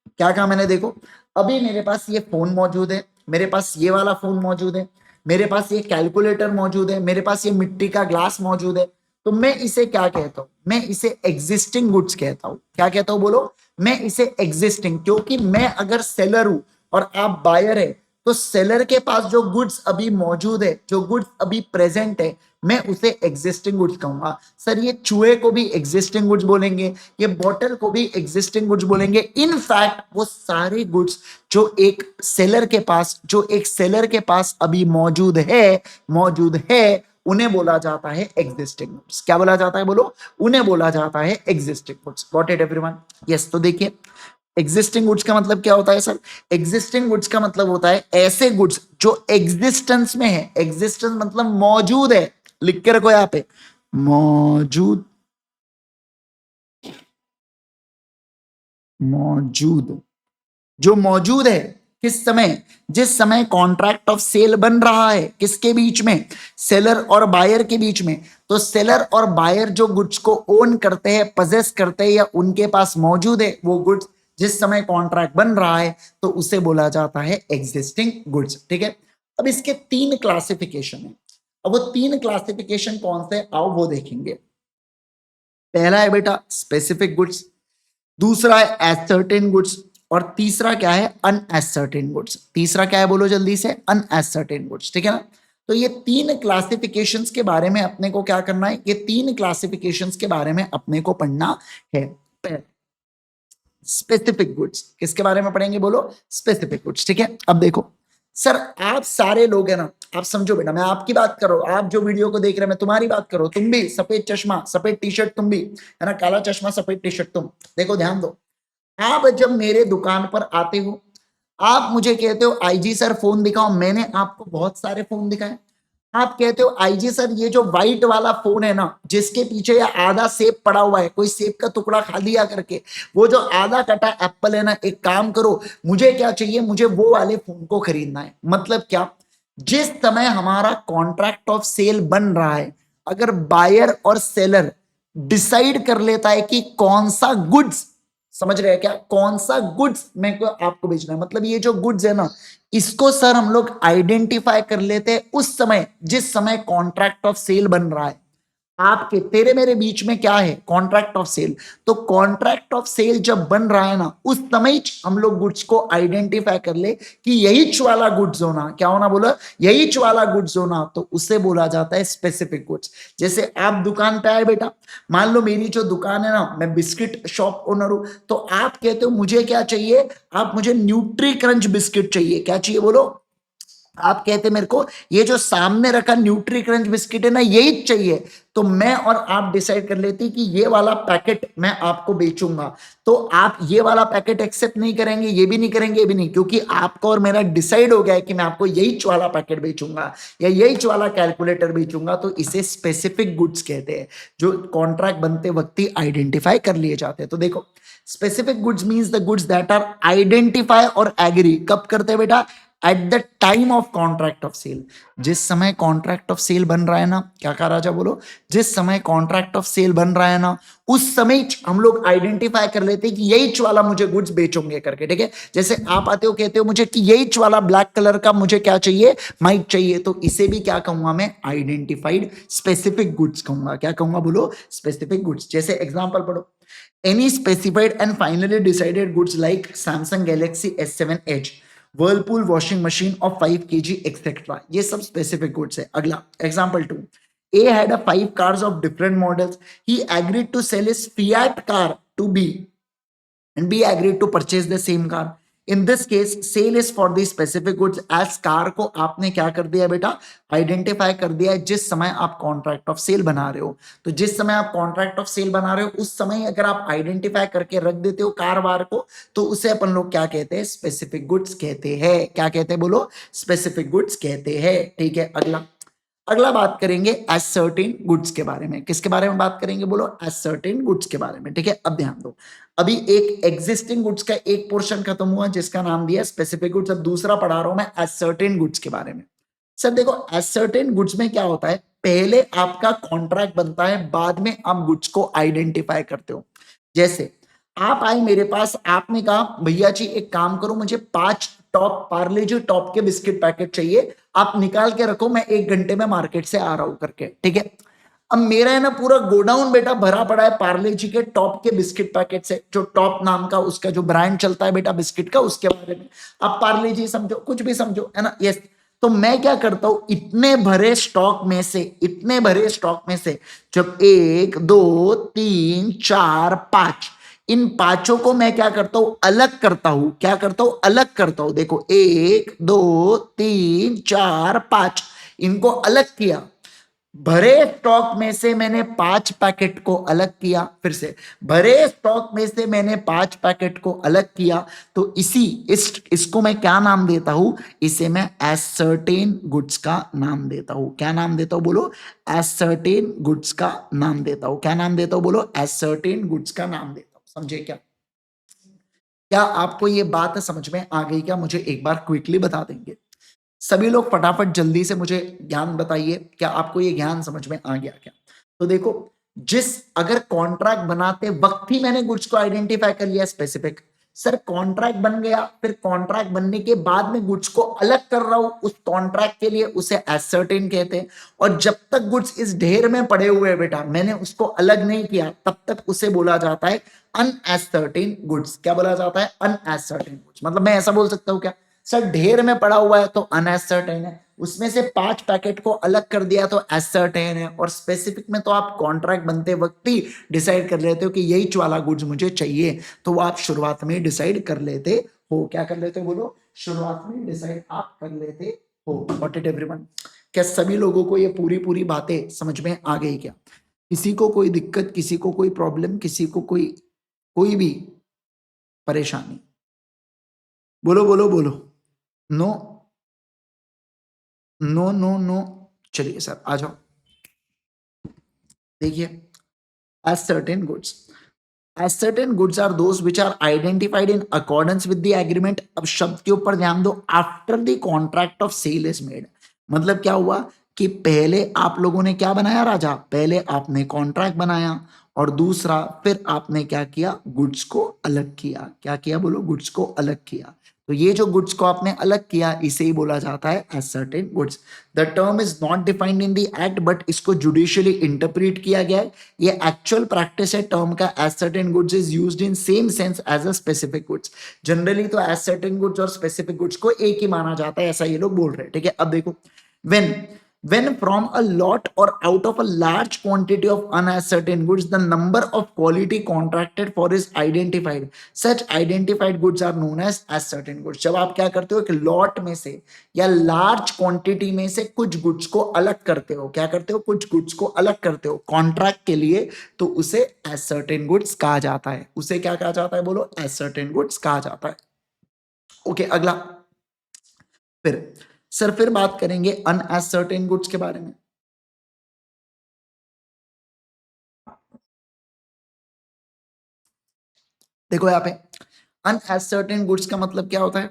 क्या कहा मैंने, देखो अभी मेरे पास ये फोन मौजूद है, मेरे पास ये वाला फोन मौजूद है, मेरे पास ये कैलकुलेटर मौजूद है, मेरे पास ये मिट्टी का ग्लास मौजूद है। तो मैं इसे क्या कहता हूं, मैं इसे एग्जिस्टिंग गुड्स कहता हूं। क्या कहता हूं बोलो, मैं इसे एग्जिस्टिंग, क्योंकि मैं अगर सेलर हूं और आप बायर है, तो सेलर के पास जो गुड्स अभी मौजूद है, जो गुड्स अभी प्रेजेंट है, मैं उसे एग्जिस्टिंग गुड्स कहूंगा। सर ये चूहे को भी एग्जिस्टिंग गुड्स बोलेंगे, ये बॉटल को भी एग्जिस्टिंग गुड्स बोलेंगे। इनफैक्ट वो सारे गुड्स जो एक सेलर के पास, जो एक सेलर के पास अभी मौजूद है उन्हें बोला जाता है एग्जिस्टिंग गुड्स। क्या बोला जाता है बोलो, उन्हें बोला जाता है existing goods. Got it everyone, yes. तो देखिए एग्जिस्टिंग गुड्स का मतलब क्या होता है सर, एग्जिस्टिंग गुड्स का मतलब होता है ऐसे गुड्स जो एग्जिस्टेंस में है। एग्जिस्टेंस मतलब मौजूद है, लिख के रखो यहाँ पे, मौजूद, मौजूद, जो मौजूद है किस समय, जिस समय कॉन्ट्रैक्ट ऑफ सेल बन रहा है, किसके बीच में, सेलर और बायर के बीच में। तो सेलर और बायर जो गुड्स को ओन करते हैं, पजेस करते हैं, या उनके पास मौजूद है वो गुड्स जिस समय कॉन्ट्रैक्ट बन रहा है, तो उसे बोला जाता है एग्जिस्टिंग गुड्स। ठीक है, अब इसके तीन क्लासिफिकेशन है। अब वो तीन क्लासिफिकेशन कौन से, आओ वो देखेंगे। पहला है बेटा स्पेसिफिक गुड्स, दूसरा है एसर्टेन गुड्स, और तीसरा क्या है, अनएसर्टेन गुड्स। तीसरा क्या है बोलो जल्दी से, अनएसर्टेन गुड्स। ठीक है ना। तो ये तीन क्लासिफिकेशंस के बारे में अपने को क्या करना है, ये तीन क्लासिफिकेशंस के बारे में अपने को पढ़ना है। स्पेसिफिक गुड्स किसके बारे में पढ़ेंगे बोलो, स्पेसिफिक गुड्स। ठीक है, अब देखो सर आप सारे लोग है ना, आप समझो बेटा, मैं आपकी बात कर रहा हूं, आप जो वीडियो को देख रहे हैं मैं तुम्हारी बात करो, तुम भी सफेद चश्मा सफेद टी शर्ट, तुम भी है ना, काला चश्मा सफेद टी शर्ट तुम। देखो ध्यान दो, आप जब मेरे दुकान पर आते हो, आप मुझे कहते हो आईजी सर फोन दिखाओ, मैंने आपको बहुत सारे फोन दिखाए। आप कहते हो आईजी सर ये जो व्हाइट वाला फोन है ना, जिसके पीछे या आधा सेब पड़ा हुआ है, कोई सेब का टुकड़ा खा लिया करके, वो जो आधा कटा एप्पल है ना, एक काम करो, मुझे क्या चाहिए, मुझे वो वाले फोन को खरीदना है। मतलब क्या, जिस समय हमारा कॉन्ट्रैक्ट ऑफ सेल बन रहा है, अगर बायर और सेलर डिसाइड कर लेता है कि कौन सा गुड्स, समझ रहे हैं क्या, कौन सा गुड्स मेरे को आपको बेचना है, मतलब ये जो गुड्स है ना, इसको सर हम लोग आइडेंटिफाई कर लेते हैं उस समय जिस समय कॉन्ट्रैक्ट ऑफ सेल बन रहा है। आपके तेरे मेरे बीच में क्या है, कॉन्ट्रैक्ट ऑफ सेल। तो कॉन्ट्रैक्ट ऑफ सेल जब बन रहा है ना, उस समय हम लोग गुड्स को आइडेंटिफाई कर ले कि यही वाला गुड्स होना, क्या होना बोला, यही वाला गुड्स होना, तो उसे बोला जाता है स्पेसिफिक गुड्स। जैसे आप दुकान पे आए बेटा, मान लो मेरी जो दुकान है ना, मैं बिस्किट शॉप ओनर हूं, तो आप कहते हो मुझे क्या चाहिए, आप मुझे न्यूट्री क्रंच बिस्किट चाहिए, क्या चाहिए बोलो, आप कहते मेरे को ये जो सामने रखा न्यूट्री क्रंच बिस्किट है ना यही चाहिए, तो मैं और आप डिसाइड कर लेते कि ये वाला पैकेट मैं आपको बेचूंगा, तो आप ये वाला पैकेट एक्सेप्ट नहीं करेंगे, ये भी नहीं करेंगे, ये भी नहीं, क्योंकि आपका और मेरा डिसाइड हो गया है कि मैं आपको यही वाला पैकेट बेचूंगा या यही वाला कैलकुलेटर बेचूंगा, तो इसे स्पेसिफिक गुड्स कहते हैं, जो कॉन्ट्रैक्ट बनते वक्त ही आइडेंटिफाई कर लिए जाते हैं। तो देखो specific goods means the goods that are identify और एग्री कब करते हैं बेटा, at the time of contract of sale. जिस समय कॉन्ट्रैक्ट ऑफ सेल बन रहा है ना, क्या कहा राजा बोलो, जिस समय कॉन्ट्रैक्ट ऑफ सेल बन रहा है ना उस समय हम लोग आइडेंटिफाई कर लेते हैं कि यही वाला मुझे गुड्स बेचोगे करके, ठीक है। जैसे आप आते हो कहते हो मुझे कि यही वाला ब्लैक कलर का मुझे क्या चाहिए, माइक चाहिए, तो इसे भी क्या कहूंगा मैं, आइडेंटिफाइड स्पेसिफिक गुड्स कहूंगा। क्या कहूंगा बोलो, स्पेसिफिक गुड्स। जैसे एग्जांपल पढ़ो, any specified and finally decided goods like Samsung Galaxy S7 Edge, Whirlpool washing machine of 5 kg etc. ये सब specific goods है। अगला example 2, A had a 5 cars of different models. He agreed to sell his Fiat car to B and B agreed to purchase the same car. In this case sale is for the specific goods as car को आपने क्या कर दिया बेटा, identify कर दिया है जिस समय आप कॉन्ट्रैक्ट ऑफ सेल बना रहे हो। तो जिस समय आप कॉन्ट्रैक्ट ऑफ सेल बना रहे हो उस समय अगर आप आइडेंटिफाई करके रख देते हो कार वार को, तो उसे अपन लोग क्या कहते हैं, स्पेसिफिक गुड्स कहते हैं। क्या कहते हैं बोलो, स्पेसिफिक गुड्स कहते हैं, ठीक है। अगला अगला बात करेंगे एज सर्टेन गुड्स के बारे में। किसके बारे में बात करेंगे बोलो, एज सर्टेन गुड्स के बारे में, ठीक है। अब ध्यान दो, अभी एक एग्जिस्टिंग गुड्स का एक पोर्शन खत्म हुआ जिसका नाम दिया स्पेसिफिक गुड्स, अब दूसरा पढ़ा रहा हूं मैं एज सर्टेन गुड्स के बारे में। सर देखो एज सर्टेन गुड्स में क्या होता है, पहले आपका कॉन्ट्रैक्ट बनता है, बाद में आप गुड्स को आइडेंटिफाई करते हो। जैसे आप आए मेरे पास, आपने कहा भैया जी एक काम करो, मुझे 5 टॉप पार्ले जी टॉप के बिस्किट पैकेट चाहिए, आप निकाल के रखो, मैं 1 घंटे में मार्केट से आ रहा हूं करके, ठीक है। अब मेरा है ना पूरा गोडाउन बेटा भरा पड़ा है पार्ले जी के टॉप के बिस्किट पैकेट से, जो टॉप नाम का उसका जो ब्रांड चलता है बेटा बिस्किट का, उसके बारे में आप पार्ले जी समझो, कुछ भी समझो, है ना, यस। तो मैं क्या करता हूं, इतने भरे स्टॉक में से, इतने भरे स्टॉक में से जब 1 2 3 4 5, इन पांचों को मैं क्या करता हूं, अलग करता हूं। क्या करता हूं, अलग करता हूं। देखो 1 2 3 4 5, इनको अलग किया, भरे स्टॉक में से मैंने 5 पैकेट को अलग किया, फिर से भरे स्टॉक में से मैंने 5 पैकेट को अलग किया, तो इसको मैं क्या नाम देता हूं, इसे मैं एज सर्टेन गुड्स का नाम देता हूं। क्या नाम देता हूं बोलो, एज सर्टेन गुड्स का नाम देता हूं। क्या नाम देता हूं बोलो, एज सर्टेन गुड्स का नाम देता हूं। समझे क्या, क्या आपको ये बात समझ में आ गई क्या, मुझे एक बार क्विकली बता देंगे सभी लोग, फटाफट जल्दी से मुझे ज्ञान बताइए, क्या आपको ये ज्ञान समझ में आ गया क्या। तो देखो जिस अगर कॉन्ट्रैक्ट बनाते वक्त ही मैंने गुड्स को आइडेंटिफाई कर लिया स्पेसिफिक, सर कॉन्ट्रैक्ट बन गया, फिर कॉन्ट्रैक्ट बनने के बाद में गुड्स को अलग कर रहा हूं उस कॉन्ट्रैक्ट के लिए, उसे एसर्टेन कहते हैं। और जब तक गुड्स इस ढेर में पड़े हुए हैं बेटा, मैंने उसको अलग नहीं किया, तब तक उसे बोला जाता है अनएसर्टेन गुड्स। क्या बोला जाता है, अनएसर्टेन गुड्स। मतलब मैं ऐसा बोल सकता हूं क्या, सर ढेर में पड़ा हुआ है तो अनएसर्टेन है, उसमें से 5 पैकेट को अलग कर दिया तो एसर्टेन है, और स्पेसिफिक में तो आप कॉन्ट्रैक्ट बनते वक्त ही डिसाइड कर लेते हो कि यही वाला गुड्स मुझे चाहिए, तो वो आप शुरुआत में डिसाइड कर लेते हो। क्या कर लेते हो बोलो, शुरुआत में डिसाइड आप कर लेते हो। गॉट इट एवरीवन, क्या सभी लोगों को ये पूरी पूरी बातें समझ में आ गई क्या, किसी को कोई दिक्कत, किसी को कोई प्रॉब्लम, किसी को कोई भी परेशानी, बोलो बोलो बोलो, नो नो नो नो। चलिए सर आ जाओ, देखिए ascertain goods, ascertain goods are those which are identified in accordance with the agreement. अब शब्द के ऊपर ध्यान दो, after the contract of sale is made. मतलब क्या हुआ कि पहले आप लोगों ने क्या बनाया राजा, पहले आपने कॉन्ट्रैक्ट बनाया, और दूसरा फिर आपने क्या किया, गुड्स को अलग किया। क्या किया बोलो, गुड्स को अलग किया। तो ये जो गुड्स को आपने अलग किया इसे ही बोला जाता है ascertain goods. The term is not defined in the act, but इसको जुडिशियली इंटरप्रेट किया गया है। ये एक्चुअल प्रैक्टिस है टर्म का, ascertain goods is used in same sense as a specific goods. Generally तो एज सर्टेन गुड्स और specific goods को एक ही माना जाता है, ऐसा ये लोग बोल रहे हैं, ठीक है। अब देखो, when when from a lot or out of a large quantity of unascertain goods the number of quality contracted for is identified, such identified goods are known as ascertain goods. जब आप क्या करते हो, एक लॉट में से या large quantity में से कुछ गुड्स को अलग करते हो, क्या करते हो, कुछ गुड्स को अलग करते हो कॉन्ट्रैक्ट के लिए, तो उसे ascertain goods कहा जाता है। उसे क्या कहा जाता है, बोलो, ascertain goods कहा जाता है। ओके, अगला फिर सर फिर बात करेंगे अनएसर्टेन गुड्स के बारे में। देखो यहाँ पे अनएसर्टेन गुड्स का मतलब क्या होता है,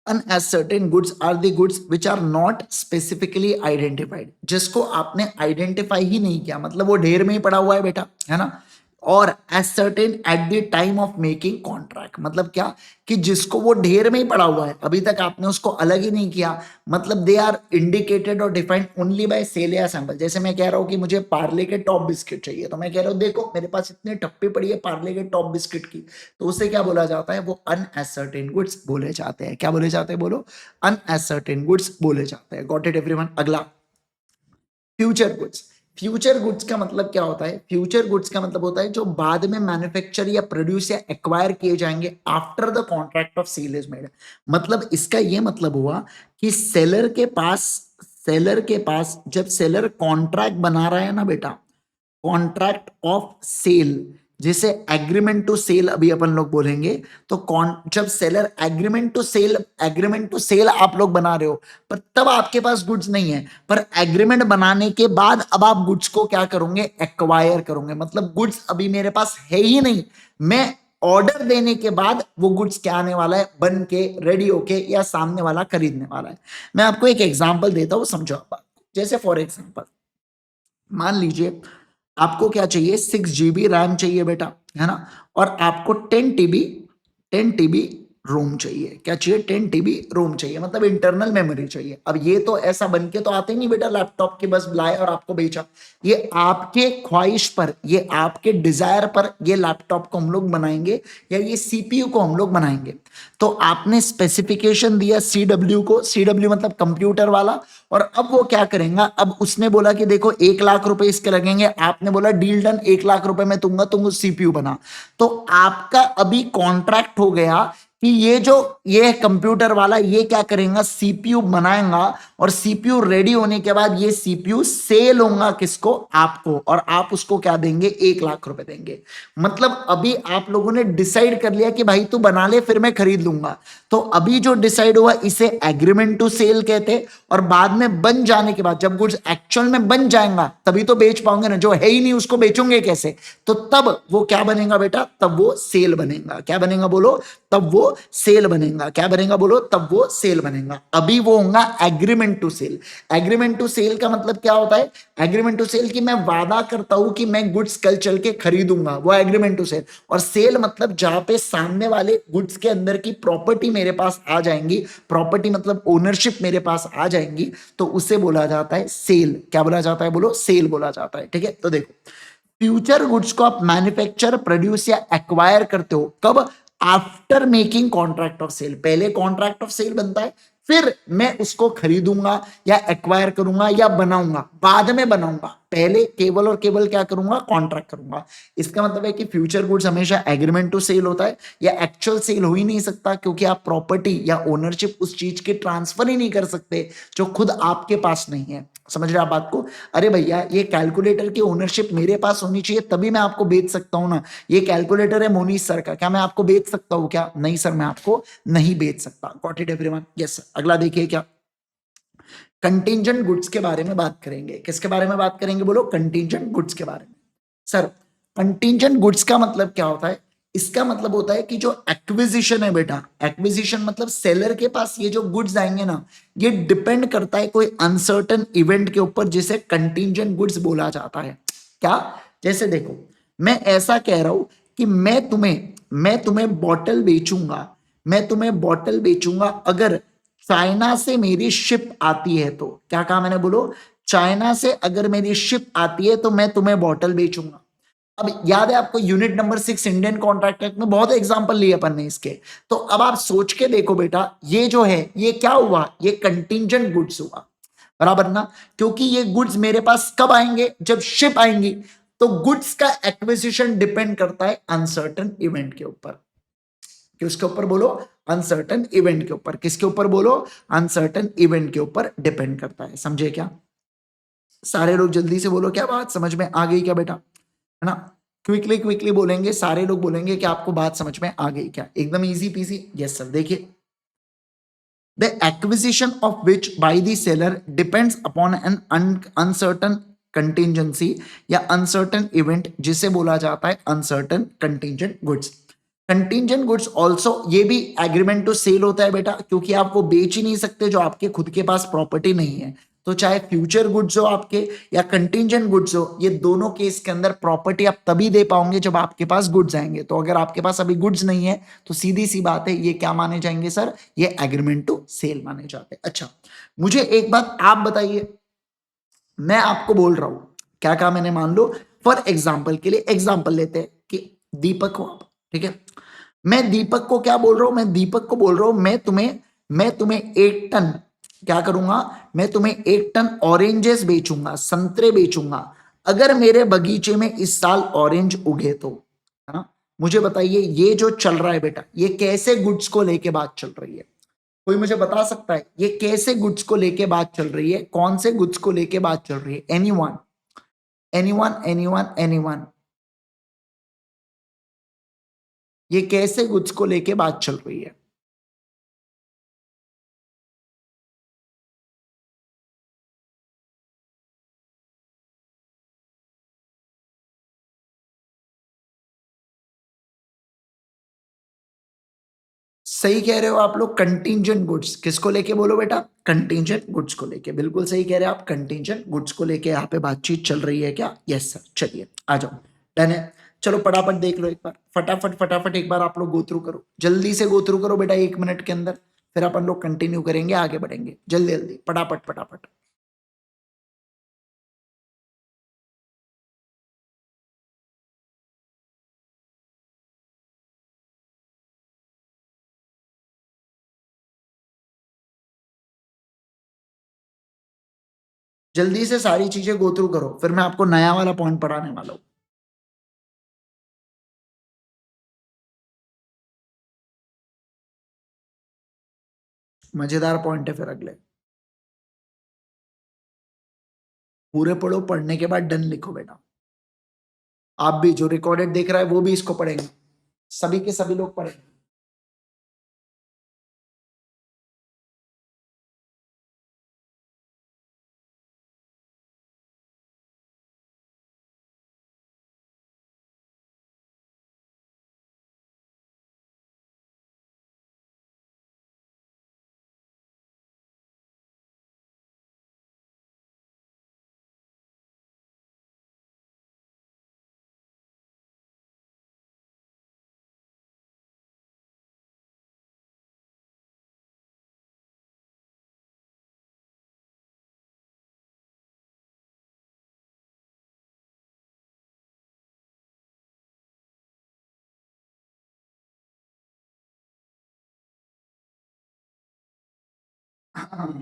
unascertained goods are the goods which are not specifically identified, जिसको आपने आइडेंटिफाई ही नहीं किया, मतलब वो ढेर में ही पड़ा हुआ है बेटा, है ना। और ascertain eight the time of making contract, मतलब क्या, कि जिसको वो ढेर में ही पड़ा हुआ है, अभी तक आपने उसको अलग ही नहीं किया, मतलब दे आर इंडिकेटेड और डिफाइंड ओनली बाय सेल या सैंपल। जैसे मैं कह रहा हूं कि मुझे पार्ले के टॉप बिस्किट चाहिए, तो मैं कह रहा हूं देखो मेरे पास इतनी टप्पी पड़ी है पार्ले के टॉप बिस्किट की, तो उसे क्या बोला जाता है, वो अनएसर्टेन गुड्स बोले जाते हैं। क्या बोले जाते हैं, बोलो, अनएसर्टेन गुड्स बोले जाते हैं। Got it everyone. अगला फ्यूचर गुड्स। फ्यूचर गुड्स का मतलब क्या होता है, फ्यूचर गुड्स का मतलब होता है जो बाद में मैन्युफैक्चर या प्रोड्यूस या एक्वायर किए जाएंगे after the contract of sale is made. मतलब इसका ये मतलब हुआ कि सेलर के पास जब सेलर कॉन्ट्रैक्ट बना रहा है ना बेटा, कॉन्ट्रैक्ट ऑफ सेल, जिसे एग्रीमेंट टू सेल अभी अपन लोग बोलेंगे, तो कौन जब सेलर एग्रीमेंट टू सेल आप लोग बना रहे हो, पर तब आपके पास गुड्स नहीं है, पर एग्रीमेंट बनाने के बाद अब आप गुड्स को क्या करोगे, एक्वायर करोगे। मतलब गुड्स अभी मेरे पास है ही नहीं, मैं ऑर्डर देने के बाद वो गुड्स क्या आने वाला है, बन के रेडी होके, या सामने वाला खरीदने वाला है। मैं आपको एक एग्जांपल देता हूं, समझो आप। जैसे फॉर एग्जांपल मान लीजिए आपको क्या चाहिए, 6 GB रैम चाहिए बेटा, है ना, और आपको 10 TB रोम चाहिए। क्या चाहिए, 10 TB रोम चाहिए, मतलब इंटरनल मेमोरी चाहिए। अब ये तो ऐसा बन के तो आते नहीं बेटा लैपटॉप के, बस लाए और आपको बेचा। ये आपके ख्वाहिश पर, ये आपके डिजायर पर ये लैपटॉप को हम लोग बनाएंगे, या ये CPU को हम लोग बनाएंगे। तो आपने स्पेसिफिकेशन दिया CW को, CW मतलब कंप्यूटर वाला, और अब वो क्या करेगा, अब उसने बोला कि देखो 1 लाख रुपए इसके लगेंगे, आपने बोला डील डन, 1 लाख रुपए मैं दूंगा, तुम CPU बना। तो आपका अभी कॉन्ट्रैक्ट हो गया कि ये कंप्यूटर वाला ये क्या करेगा, CPU बनाएगा, और CPU रेडी होने के बाद ये CPU सेल होगा किसको, आपको, और आप उसको क्या देंगे, 1 लाख रुपए देंगे। मतलब अभी आप लोगों ने डिसाइड कर लिया कि भाई तू बना ले फिर मैं खरीद लूंगा। तो अभी जो डिसाइड हुआ इसे एग्रीमेंट टू सेल कहते, और बाद में बन जाने के बाद जब गुड्स एक्चुअल में बन जाएगा तभी तो बेच पाओगे ना, जो है ही नहीं उसको बेचोगे कैसे, तो तब वो क्या बनेगा बेटा, तब वो सेल बनेगा। क्या बनेगा, बोलो, तब वो सेल बनेगा। क्या बनेगा, बोलो, तब वो सेल बनेगा। अभी वो होगा agreement to sale. Agreement to sale का मतलब क्या होता है, एग्रीमेंट टू सेल कि मैं वादा करता हूं कि मैं गुड्स कल चल के खरीदूंगा, वो एग्रीमेंट टू सेल। और सेल मतलब जहां पे सामने वाले गुड्स के अंदर की प्रॉपर्टी मेरे पास आ जाएंगी, प्रॉपर्टी मतलब ओनरशिप मेरे पास आ जाएंगी, तो उसे बोला जाता है सेल। क्या बोला जाता है, बोलो, सेल बोला जाता है। ठीक है, तो देखो फ्यूचर गुड्स को आप मैन्युफैक्चर, प्रोड्यूस या एक्वायर करते हो कब, after making contract of sale. पहले कॉन्ट्रैक्ट ऑफ सेल बनता है, फिर मैं उसको खरीदूंगा या एक्वायर करूंगा या बनाऊंगा, बाद में बनाऊंगा, पहले केवल और केवल क्या करूंगा, कॉन्ट्रैक्ट करूंगा। इसका मतलब है कि फ्यूचर गुड्स हमेशा एग्रीमेंट टू सेल होता है, या एक्चुअल सेल हो ही नहीं सकता, क्योंकि आप प्रॉपर्टी या ओनरशिप उस चीज की ट्रांसफर ही नहीं कर सकते जो खुद आपके पास नहीं है। समझ रहे आप बात को, अरे भैया ये कैलकुलेटर की ओनरशिप मेरे पास होनी चाहिए तभी मैं आपको बेच सकता हूं ना, ये कैलकुलेटर है मोनीश सर का, क्या मैं आपको बेच सकता हूं क्या, नहीं सर मैं आपको नहीं बेच सकता। Got it everyone, yes sir. अगला देखिए क्या, कंटिंजेंट गुड्स के बारे में बात करेंगे। किसके बारे में बात करेंगे, बोलो, कंटिंजेंट गुड्स के बारे में। सर कंटिंजेंट गुड्स का मतलब क्या होता है, इसका मतलब होता है कि जो एक्विजिशन है बेटा, एक्विजिशन मतलब सेलर के पास ये जो गुड्स आएंगे ना, ये डिपेंड करता है कोई अनसर्टन इवेंट के ऊपर, जिसे कंटिंजेंट गुड्स बोला जाता है। क्या, जैसे देखो मैं ऐसा कह रहा हूं कि मैं तुम्हें बॉटल बेचूंगा, मैं तुम्हें बॉटल बेचूंगा अगर चाइना से मेरी शिप आती है तो। क्या कहा मैंने, बोलो, चाइना से अगर मेरी शिप आती है तो मैं तुम्हें बॉटल बेचूंगा। अब याद है आपको unit number 6 Indian contract act में बहुत एग्जांपल लिए अपन ने इसके। तो अब आप सोच के देखो बेटा, ये जो है ये क्या हुआ, ये कंटिंजेंट गुड्स हुआ। बराबर ना, क्योंकि ये गुड्स मेरे पास कब आएंगे, जब शिप आएंगी। तो गुड्स का एक्विजिशन डिपेंड करता है अनसर्टन इवेंट के ऊपर। किसके ऊपर बोलो, अनसर्टन इवेंट के ऊपर। किसके ऊपर बोलो, अनसर्टन इवेंट के ऊपर डिपेंड करता है। समझे क्या? सारे लोग जल्दी से बोलो, क्या बात समझ में आ गई क्या बेटा, है ना? क्विकली क्विकली बोलेंगे, सारे लोग बोलेंगे कि आपको बात समझ में आ गई क्या, एकदम इजी पीसी। Yes sir. देखिए, the acquisition of which by the seller depends upon an uncertain contingency या अनसर्टन इवेंट, जिसे बोला जाता है uncertain contingent goods. Contingent goods also, ये भी एग्रीमेंट टू सेल होता है बेटा, क्योंकि आप वो बेच ही नहीं सकते जो आपके खुद के पास प्रॉपर्टी नहीं है। तो चाहे फ्यूचर गुड्स हो आपके या कंटिंजेंट गुड्स हो, ये दोनों केस के अंदर प्रॉपर्टी आप तभी दे पाओगे जब आपके पास गुड्स आएंगे। तो अगर आपके पास अभी गुड्स नहीं है तो सीधी सी बात है, ये क्या माने जाएंगे सर, ये एग्रीमेंट टू सेल माने जाते हैं। अच्छा, मुझे एक बात आप बताइए, मैं आपको बोल रहा हूं, क्या कहा मैंने, मान लो फॉर एग्जाम्पल के लिए एग्जाम्पल लेते हैं कि दीपक हो आप, ठीक है। मैं दीपक को क्या बोल रहा हूं, मैं दीपक को बोल रहा हूं, मैं तुम्हें 1 टन क्या करूंगा, मैं तुम्हें 1 टन ऑरेंजेस बेचूंगा, संतरे बेचूंगा, अगर मेरे बगीचे में इस साल ऑरेंज उगे तो, है ना? मुझे बताइए, ये जो चल रहा है बेटा, ये कैसे गुड्स को लेके बात चल रही है? कोई मुझे बता सकता है ये कैसे गुड्स को लेके बात चल रही है, कौन से गुड्स को लेके बात चल रही है? एनीवन, एनीवन, एनीवन, एनीवन, ये कैसे गुड्स को लेके बात चल रही है? सही कह रहे हो आप लोग, कंटिंजेंट गुड्स। किसको लेके बोलो बेटा, कंटिंजेंट गुड्स को लेके। बिल्कुल सही कह रहे हैं आप, कंटिंजेंट गुड्स को लेके यहाँ पे बातचीत चल रही है क्या? Yes sir. चलिए आ जाओ, डन है। चलो फटाफट देख लो एक बार, फटाफट फटाफट एक बार आप लोग गो थ्रू करो, जल्दी से गो थ्रू करो बेटा, 1 मिनट के अंदर। फिर अपन लोग कंटिन्यू करेंगे, आगे बढ़ेंगे, जल्दी जल्दी फटाफट फटाफट। जल्दी से सारी चीजें गो थ्रू करो, फिर मैं आपको नया वाला पॉइंट पढ़ाने वाला हूं। मजेदार पॉइंट है फिर अगले। पूरे पढ़ो, पढ़ने के बाद डन लिखो बेटा। आप भी, जो रिकॉर्डेड देख रहा है वो भी इसको पढ़ेंगे, सभी के सभी लोग पढ़ेंगे। हाँ,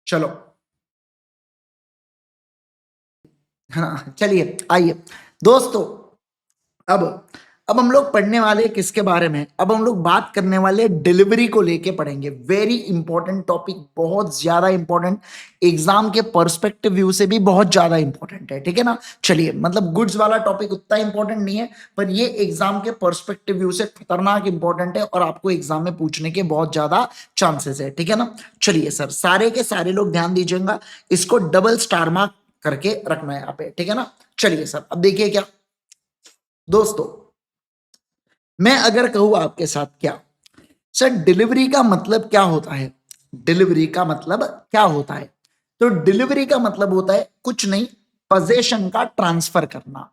चलो, हाँ चलिए आइए दोस्तों। अब अब हम लोग पढ़ने वाले किसके बारे में, अब हम लोग बात करने वाले डिलीवरी को लेके पढ़ेंगे। वेरी इंपॉर्टेंट टॉपिक, बहुत ज्यादा इंपॉर्टेंट, एग्जाम के पर्सपेक्टिव व्यू से भी बहुत ज्यादा इंपॉर्टेंट है, ठीक है ना? चलिए, मतलब गुड्स वाला टॉपिक उतना इंपॉर्टेंट नहीं है, पर ये एग्जाम के पर्सपेक्टिव व्यू से खतरनाक इंपॉर्टेंट है और आपको एग्जाम में पूछने के बहुत ज्यादा चांसेस है, ठीक है ना? चलिए सर, सारे के सारे लोग ध्यान दीजिएगा, इसको डबल स्टार मार्क करके रखना है यहाँ पे, ठीक है ना? चलिए सर, अब देखिए क्या दोस्तों, मैं अगर कहूं आपके साथ क्या सर, डिलीवरी का मतलब क्या होता है? डिलीवरी का मतलब क्या होता है? तो डिलीवरी का मतलब होता है कुछ नहीं, पोजेशन का ट्रांसफर करना।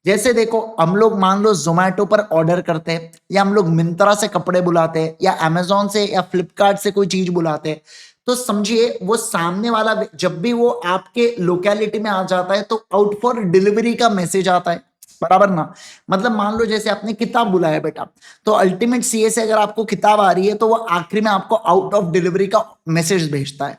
जैसे देखो, हम लोग मान लो जोमेटो पर ऑर्डर करते हैं, या हम लोग मिंत्रा से कपड़े बुलाते हैं, या अमेजोन से या फ्लिपकार्ट से कोई चीज बुलाते हैं, तो समझिए वो सामने वाला जब भी वो आपके लोकेलिटी में आ जाता है तो आउट फॉर डिलीवरी का मैसेज आता है, बराबर ना। मतलब मान लो जैसे आपने किताब बुलाया बेटा, तो अल्टीमेट सीए से अगर आपको किताब आ रही है तो वो आखिरी में आपको आउट ऑफ डिलीवरी का मैसेज भेजता है।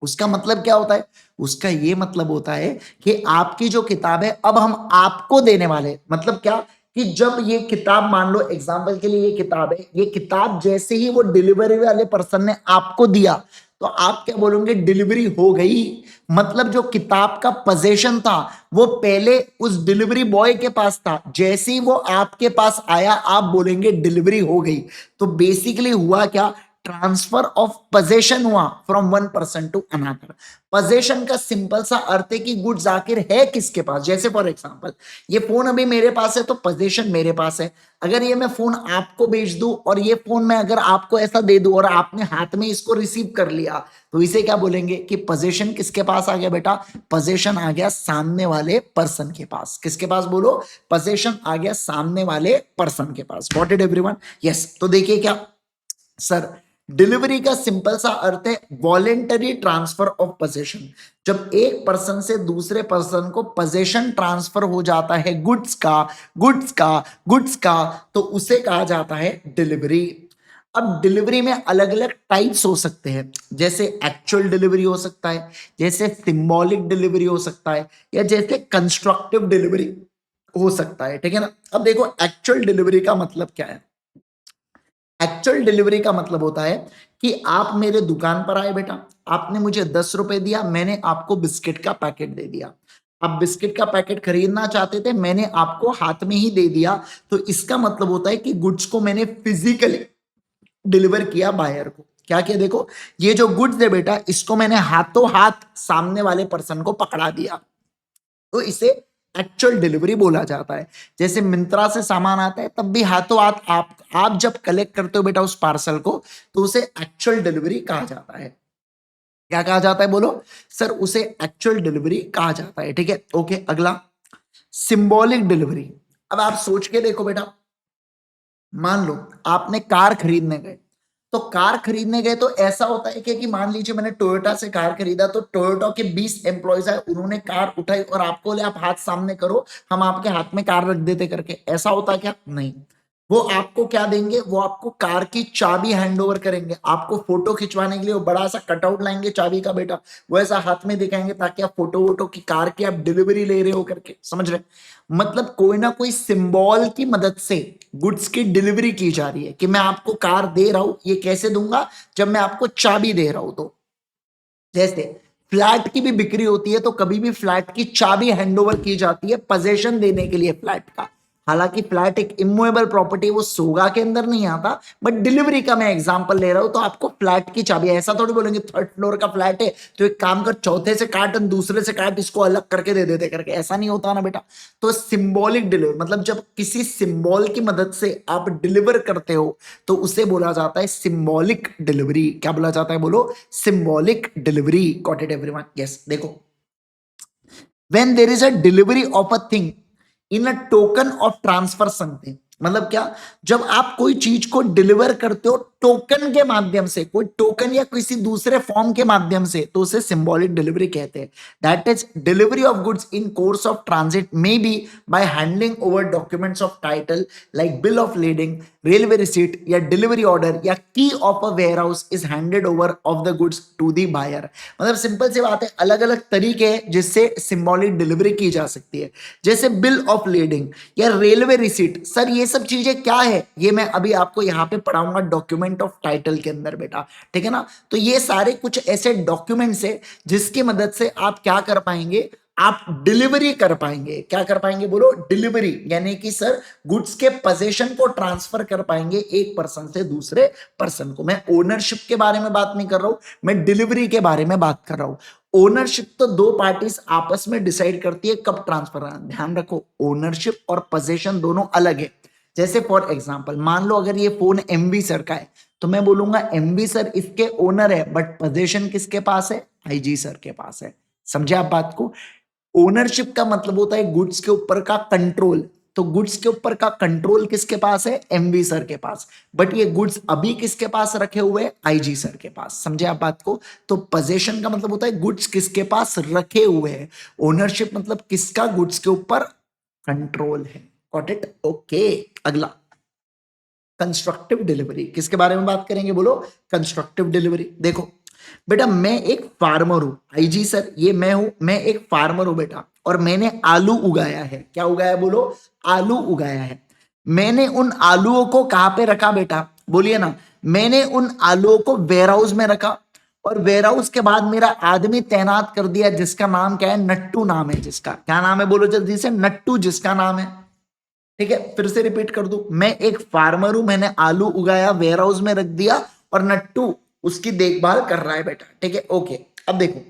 उसका मतलब क्या होता है? उसका ये मतलब होता है कि आपकी जो किताब है अब हम आपको देने वाले, मतलब क्या, कि जब ये किताब, मान लो एग्जाम्पल के लिए ये किताब है, ये किताब जैसे ही वो डिलीवरी वाले पर्सन ने आपको दिया, तो आप क्या बोलोगे? डिलीवरी हो गई। मतलब जो किताब का पोजेशन था वो पहले उस डिलीवरी बॉय के पास था, जैसे ही वो आपके पास आया आप बोलेंगे डिलीवरी हो गई। तो बेसिकली हुआ क्या? ट्रांसफर ऑफ पोजेशन हुआ from one person to another. Possession का सिंपल सा अर्थ है कि गुड्स आखिर है किसके पास। जैसे फॉर एग्जांपल, ये फोन अभी मेरे पास है तो पोजेशन मेरे पास है। अगर ये मैं फोन आपको बेच दूं और ये फोन मैं अगर आपको ऐसा दे दूं और आपने हाथ में इसको रिसीव कर लिया, तो इसे क्या बोलेंगे कि पोजेशन किसके पास आ गया बेटा? पोजेशन आ गया सामने वाले पर्सन के पास। किसके पास बोलो? पोजेशन आ गया सामने वाले पर्सन के पास। Got it everyone? यस। तो देखिए क्या सर, डिलीवरी का सिंपल सा अर्थ है वॉलेंटरी ट्रांसफर ऑफ पोजेशन। जब एक पर्सन से दूसरे पर्सन को पोजेशन ट्रांसफर हो जाता है गुड्स का, तो उसे कहा जाता है डिलीवरी। अब डिलीवरी में अलग अलग टाइप्स हो सकते हैं, जैसे एक्चुअल डिलीवरी हो सकता है, जैसे सिंबॉलिक डिलीवरी हो सकता है, या जैसे कंस्ट्रक्टिव डिलीवरी हो सकता है। ठीक है ना? अब देखो, एक्चुअल डिलीवरी का मतलब क्या है? एक्चुअल डिलीवरी का मतलब होता है कि आप मेरे दुकान पर आए बेटा, आपने मुझे 10 रुपए दिया, मैंने आपको बिस्किट का पैकेट दे दिया। आप बिस्किट का पैकेट खरीदना चाहते थे, मैंने आपको हाथ में ही दे दिया। तो इसका मतलब होता है कि गुड्स को मैंने फिजिकली डिलीवर किया बायर को। क्या किया? देखो, ये जो गुड्स है बेटा, इसको मैंने हाथों हाथ सामने वाले पर्सन को पकड़ा दिया, तो इसे एक्चुअल डिलीवरी बोला जाता है। जैसे मिंत्रा से सामान आता है तब भी हाथों हाथ आप जब कलेक्ट करते हो बेटा उस पार्सल को, तो उसे एक्चुअल डिलीवरी कहा जाता है। क्या कहा जाता है बोलो? सर, उसे एक्चुअल डिलीवरी कहा जाता है। ठीक है, ओके। अगला, सिंबॉलिक डिलीवरी। अब आप सोच के देखो बेटा, मान लो आपने कार खरीदने गए, तो कार खरीदने गए तो ऐसा होता है कि मान लीजिए मैंने टोयोटा से कार खरीदा, तो टोयोटा के 20 एम्प्लॉयज आए, उन्होंने कार उठाई और आपको बोले आप हाथ सामने करो, हम आपके हाथ में कार रख देते करके। ऐसा होता क्या? नहीं। वो आपको क्या देंगे? वो आपको कार की चाबी हैंड ओवर करेंगे। आपको फोटो खिंचवाने के लिए वो बड़ा सा कटआउट लाएंगे चाबी का बेटा, वो ऐसा हाथ में दिखाएंगे ताकि आप फोटो वोटो की कार की आप डिलीवरी ले रहे हो करके। समझ रहे? मतलब कोई ना कोई सिंबल की मदद से गुड्स की डिलीवरी की जा रही है कि मैं आपको कार दे रहा हूं। ये कैसे दूंगा? जब मैं आपको चाबी दे रहा हूं। तो जैसे फ्लैट की भी बिक्री होती है तो कभी भी फ्लैट की चाबी हैंडओवर की जाती है पोजेशन देने के लिए फ्लैट का। हालांकि फ्लैट एक इमूवेबल प्रॉपर्टी, वो सोगा के अंदर नहीं आता, बट डिलीवरी का मैं एग्जांपल ले रहा हूं। तो आपको फ्लैट की चाबी, ऐसा थोड़ी बोलेंगे थर्ड फ्लोर का फ्लैट है तो एक काम कर, चौथे से काट और दूसरे से काट, इसको अलग करके दे देते करके, ऐसा नहीं होता ना बेटा। तो सिंबॉलिक डिलीवरी मतलब जब किसी सिंबल की मदद से आप डिलीवर करते हो तो उसे बोला जाता है सिंबॉलिक डिलीवरी। क्या बोला जाता है बोलो? Symbolic delivery. Got it everyone? Yes. देखो, when there is a delivery of a thing in a token of transfer something, मतलब क्या? जब आप कोई चीज को डिलीवर करते हो टोकन के माध्यम से, कोई टोकन या किसी दूसरे फॉर्म के माध्यम से, तो उसे सिंबॉलिक डिलीवरी कहते हैं। That is delivery of goods in course of transit may be by handling over documents of title like bill of lading, railway receipt या डिलीवरी ऑर्डर या key of a warehouse is handed over of the goods to the buyer. मतलब simple सी बात है, अलग अलग तरीके हैं जिससे सिंबॉलिक डिलीवरी की जा सकती है। जैसे बिल ऑफ लीडिंग या रेलवे रिसीट। सर, ये सब चीजें क्या है? ये मैं अभी आपको यहाँ पे पढ़ाऊंगा डॉक्यूमेंट ऑफ टाइटल के अंदर बेटा। ठीक है ना? तो ये सारे कुछ ऐसे डॉक्यूमेंट्स है जिसकी मदद से आप क्या कर पाएंगे? आप डिलीवरी कर पाएंगे। क्या कर पाएंगे बोलो? डिलीवरी, यानी कि सर गुड्स के पोजेशन को ट्रांसफर कर पाएंगे एक पर्सन से दूसरे पर्सन को। मैं ओनरशिप के बारे में बात नहीं कर रहा हूं, मैं डिलीवरी के बारे में बात कर रहा हूं। ओनरशिप तो दो पार्टीज आपस में डिसाइड करती है कब ट्रांसफर करना। ध्यान रखो, ओनरशिप और पोजेशन दोनों अलग है। जैसे फॉर एग्जांपल मान लो अगर ये फोन एमबी सर का है तो मैं बोलूंगा एमबी सर इसके ओनर है, बट पोजीशन किसके पास है? आईजी सर के पास है। समझे आप बात को? ओनरशिप का मतलब होता है गुड्स के ऊपर का कंट्रोल, तो गुड्स के ऊपर का कंट्रोल किसके पास है? एमवी सर के पास। बट ये गुड्स अभी किसके पास रखे हुए हैं? आईजी सर के पास। समझे आप बात को? तो पोजीशन का मतलब होता है गुड्स किसके पास रखे हुए हैं, ओनरशिप मतलब किसका गुड्स के ऊपर कंट्रोल है। Got it? ओके। अगला कंस्ट्रक्टिव डिलीवरी, किसके बारे में बात करेंगे? बोलो कंस्ट्रक्टिव डिलीवरी। देखो बेटा मैं एक फार्मर हूं, आईजी सर ये मैं हूं, मैं एक फार्मर हूं बेटा, और मैंने आलू उगाया है। क्या उगाया? बोलो आलू उगाया है। मैंने उन आलूओं को कहां पे रखा बेटा? बोलिए ना। मैंने उन आलूओं को वेयर हाउस में रखा, और वेयर हाउस के बाद मेरा आदमी तैनात कर दिया जिसका नाम क्या है? नट्टू नाम है। जिसका क्या नाम है? बोलो जल्दी से। नट्टू जिसका नाम है। ठीक है, फिर से रिपीट कर दू। मैं एक फार्मर हूं, मैंने आलू उगाया, वेयर हाउस में रख दिया, और नट्टू उसकी देखभाल कर रहा है बेटा। ठीक है, ओके। अब देखो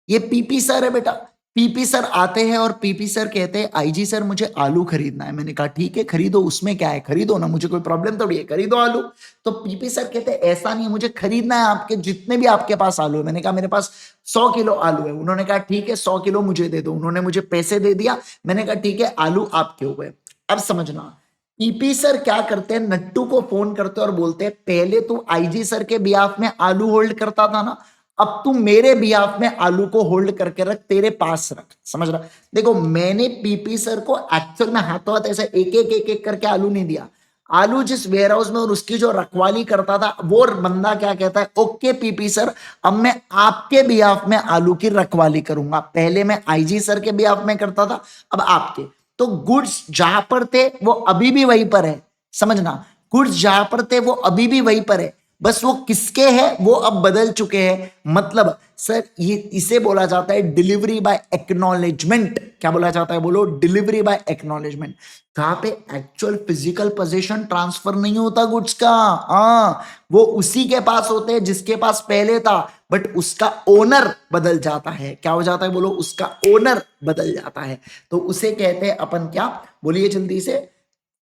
ये पीपी सर है बेटा। पीपी सर आते हैं और पीपी सर कहते हैं आईजी सर मुझे आलू खरीदना है। मैंने कहा ठीक है खरीदो, उसमें क्या है, खरीदो ना, मुझे कोई प्रॉब्लम थोड़ी है, खरीदो आलू। तो पीपी सर कहते हैं ऐसा नहीं है, मुझे खरीदना है आपके जितने भी आपके पास आलू है। मैंने कहा मेरे पास 100 किलो आलू है। उन्होंने कहा ठीक है 100 किलो मुझे दे दो। उन्होंने मुझे पैसे दे दिया। मैंने कहा ठीक है आलू आपके हुए। अब समझना पीपी सर क्या करते हैं, नट्टू को फोन करते और बोलते हैं पहले तू आईजी सर के बिहाफ में आलू होल्ड करता था ना, अब तू मेरे बिहाफ में आलू को होल्ड करके रख, तेरे पास रख। समझ रहा? देखो मैंने पीपी सर को एक्चुअल में हाथों हाथ ऐसे एक एक करके आलू नहीं दिया। आलू जिस वेयर हाउस में और उसकी जो रखवाली करता था वो बंदा क्या कहता है, ओके पीपी सर अब मैं आपके बिहाफ में आलू की रखवाली करूंगा। पहले मैं आईजी सर के बिहाफ में करता था, अब आपके। तो गुड्स जहां पर थे वो अभी भी वहीं पर है। समझना, गुड्स जहां पर थे वो अभी भी वहीं पर है, बस वो किसके हैं वो अब बदल चुके हैं। मतलब सर ये इसे बोला जाता है डिलीवरी बाय एक्नॉलेजमेंट। क्या बोला जाता है? बोलो डिलीवरी बाय एक्नॉलेजमेंट। जहां पे एक्चुअल फिजिकल पोजीशन ट्रांसफर नहीं होता गुड्स का, हाँ वो उसी के पास होते हैं जिसके पास पहले था, बट उसका ओनर बदल जाता है। क्या हो जाता है? बोलो उसका ओनर बदल जाता है। तो उसे कहते हैं अपन क्या? बोलिए जल्दी से।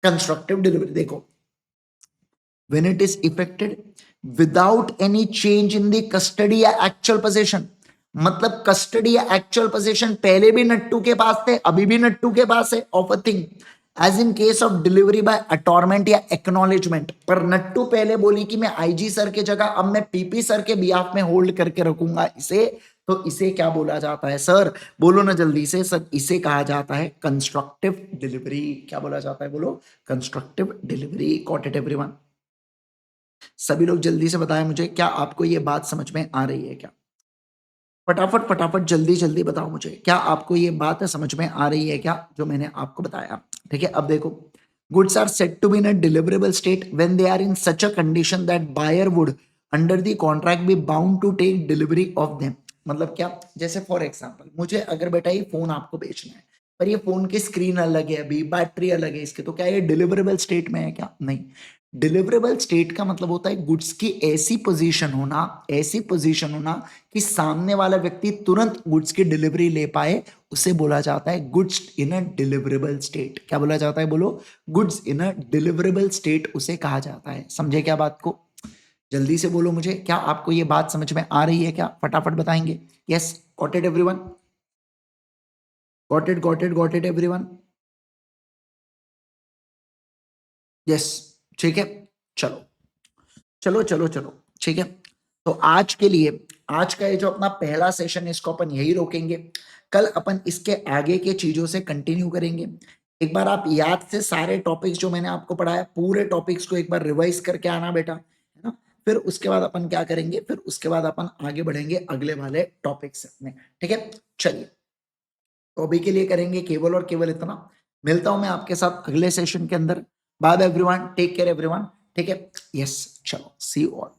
Constructive delivery. देखो when it is effected without any change in the custody या actual possession, मतलब कस्टडी या एक्चुअल पोजीशन पहले भी नट्टू के पास थे अभी भी नट्टू के पास है of a thing, as in case of delivery by attornment या एक्नॉलेजमेंट। पर नट्टू पहले बोली कि मैं आईजी सर के जगह अब मैं पीपी सर के बिहाफ में होल्ड करके रखूंगा इसे, तो इसे क्या बोला जाता है सर? बोलो ना जल्दी से सर। इसे कहा जाता है कंस्ट्रक्टिव डिलीवरी। क्या बोला जाता है? बोलो constructive delivery. Got it everyone? सभी लोग जल्दी से बताएं मुझे, क्या आपको ये बात समझ में आ रही है? क्या फटाफट फटाफट जल्दी जल्दी बताओ मुझे, क्या आपको ये बात समझ में आ रही है? क्या जो मैंने आपको बताया? ठीक है, अब देखो goods are said to be in a deliverable state when they are in such a condition that buyer would under the contract be bound to take delivery of them. मतलब क्या? जैसे फॉर एग्जांपल मुझे अगर बेटा ये phone आपको बेचना है, पर ये फोन की स्क्रीन अलग है, अभी बैटरी अलग है इसके, तो क्या ये डिलीवरेबल स्टेट में है? क्या नहीं। डिलीवरेबल स्टेट का मतलब होता है गुड्स की ऐसी पोजीशन होना, ऐसी पोजीशन होना कि सामने वाला व्यक्ति तुरंत गुड्स की डिलीवरी ले पाए, उसे बोला जाता है goods in a deliverable state. क्या बोला जाता है? बोलो goods in a deliverable state उसे कहा जाता है। समझे क्या बात को? जल्दी से बोलो मुझे, क्या आपको ये बात समझ में आ रही है? क्या फटाफट बताएंगे? Yes, got it everyone? Got it got it got it everyone? Yes, ठीक है। चलो चलो चलो चलो, ठीक है। तो आज के लिए आज का ये जो अपना पहला सेशन है इसको अपन यही रोकेंगे। कल अपन इसके आगे के चीजों से कंटिन्यू करेंगे। एक बार आप याद से सारे टॉपिक्स जो मैंने आपको पढ़ाया पूरे टॉपिक्स को एक बार रिवाइज करके आना बेटा, है ना। फिर उसके बाद अपन क्या करेंगे, फिर उसके बाद अपन आगे बढ़ेंगे अगले वाले टॉपिक से अपने। ठीक है, चलिए। तो अभी के लिए करेंगे केवल और केवल इतना। मिलता हूं मैं आपके साथ अगले सेशन के अंदर। Bye bye everyone, take care everyone. ठीक है, यस, चलो सी यू ऑल।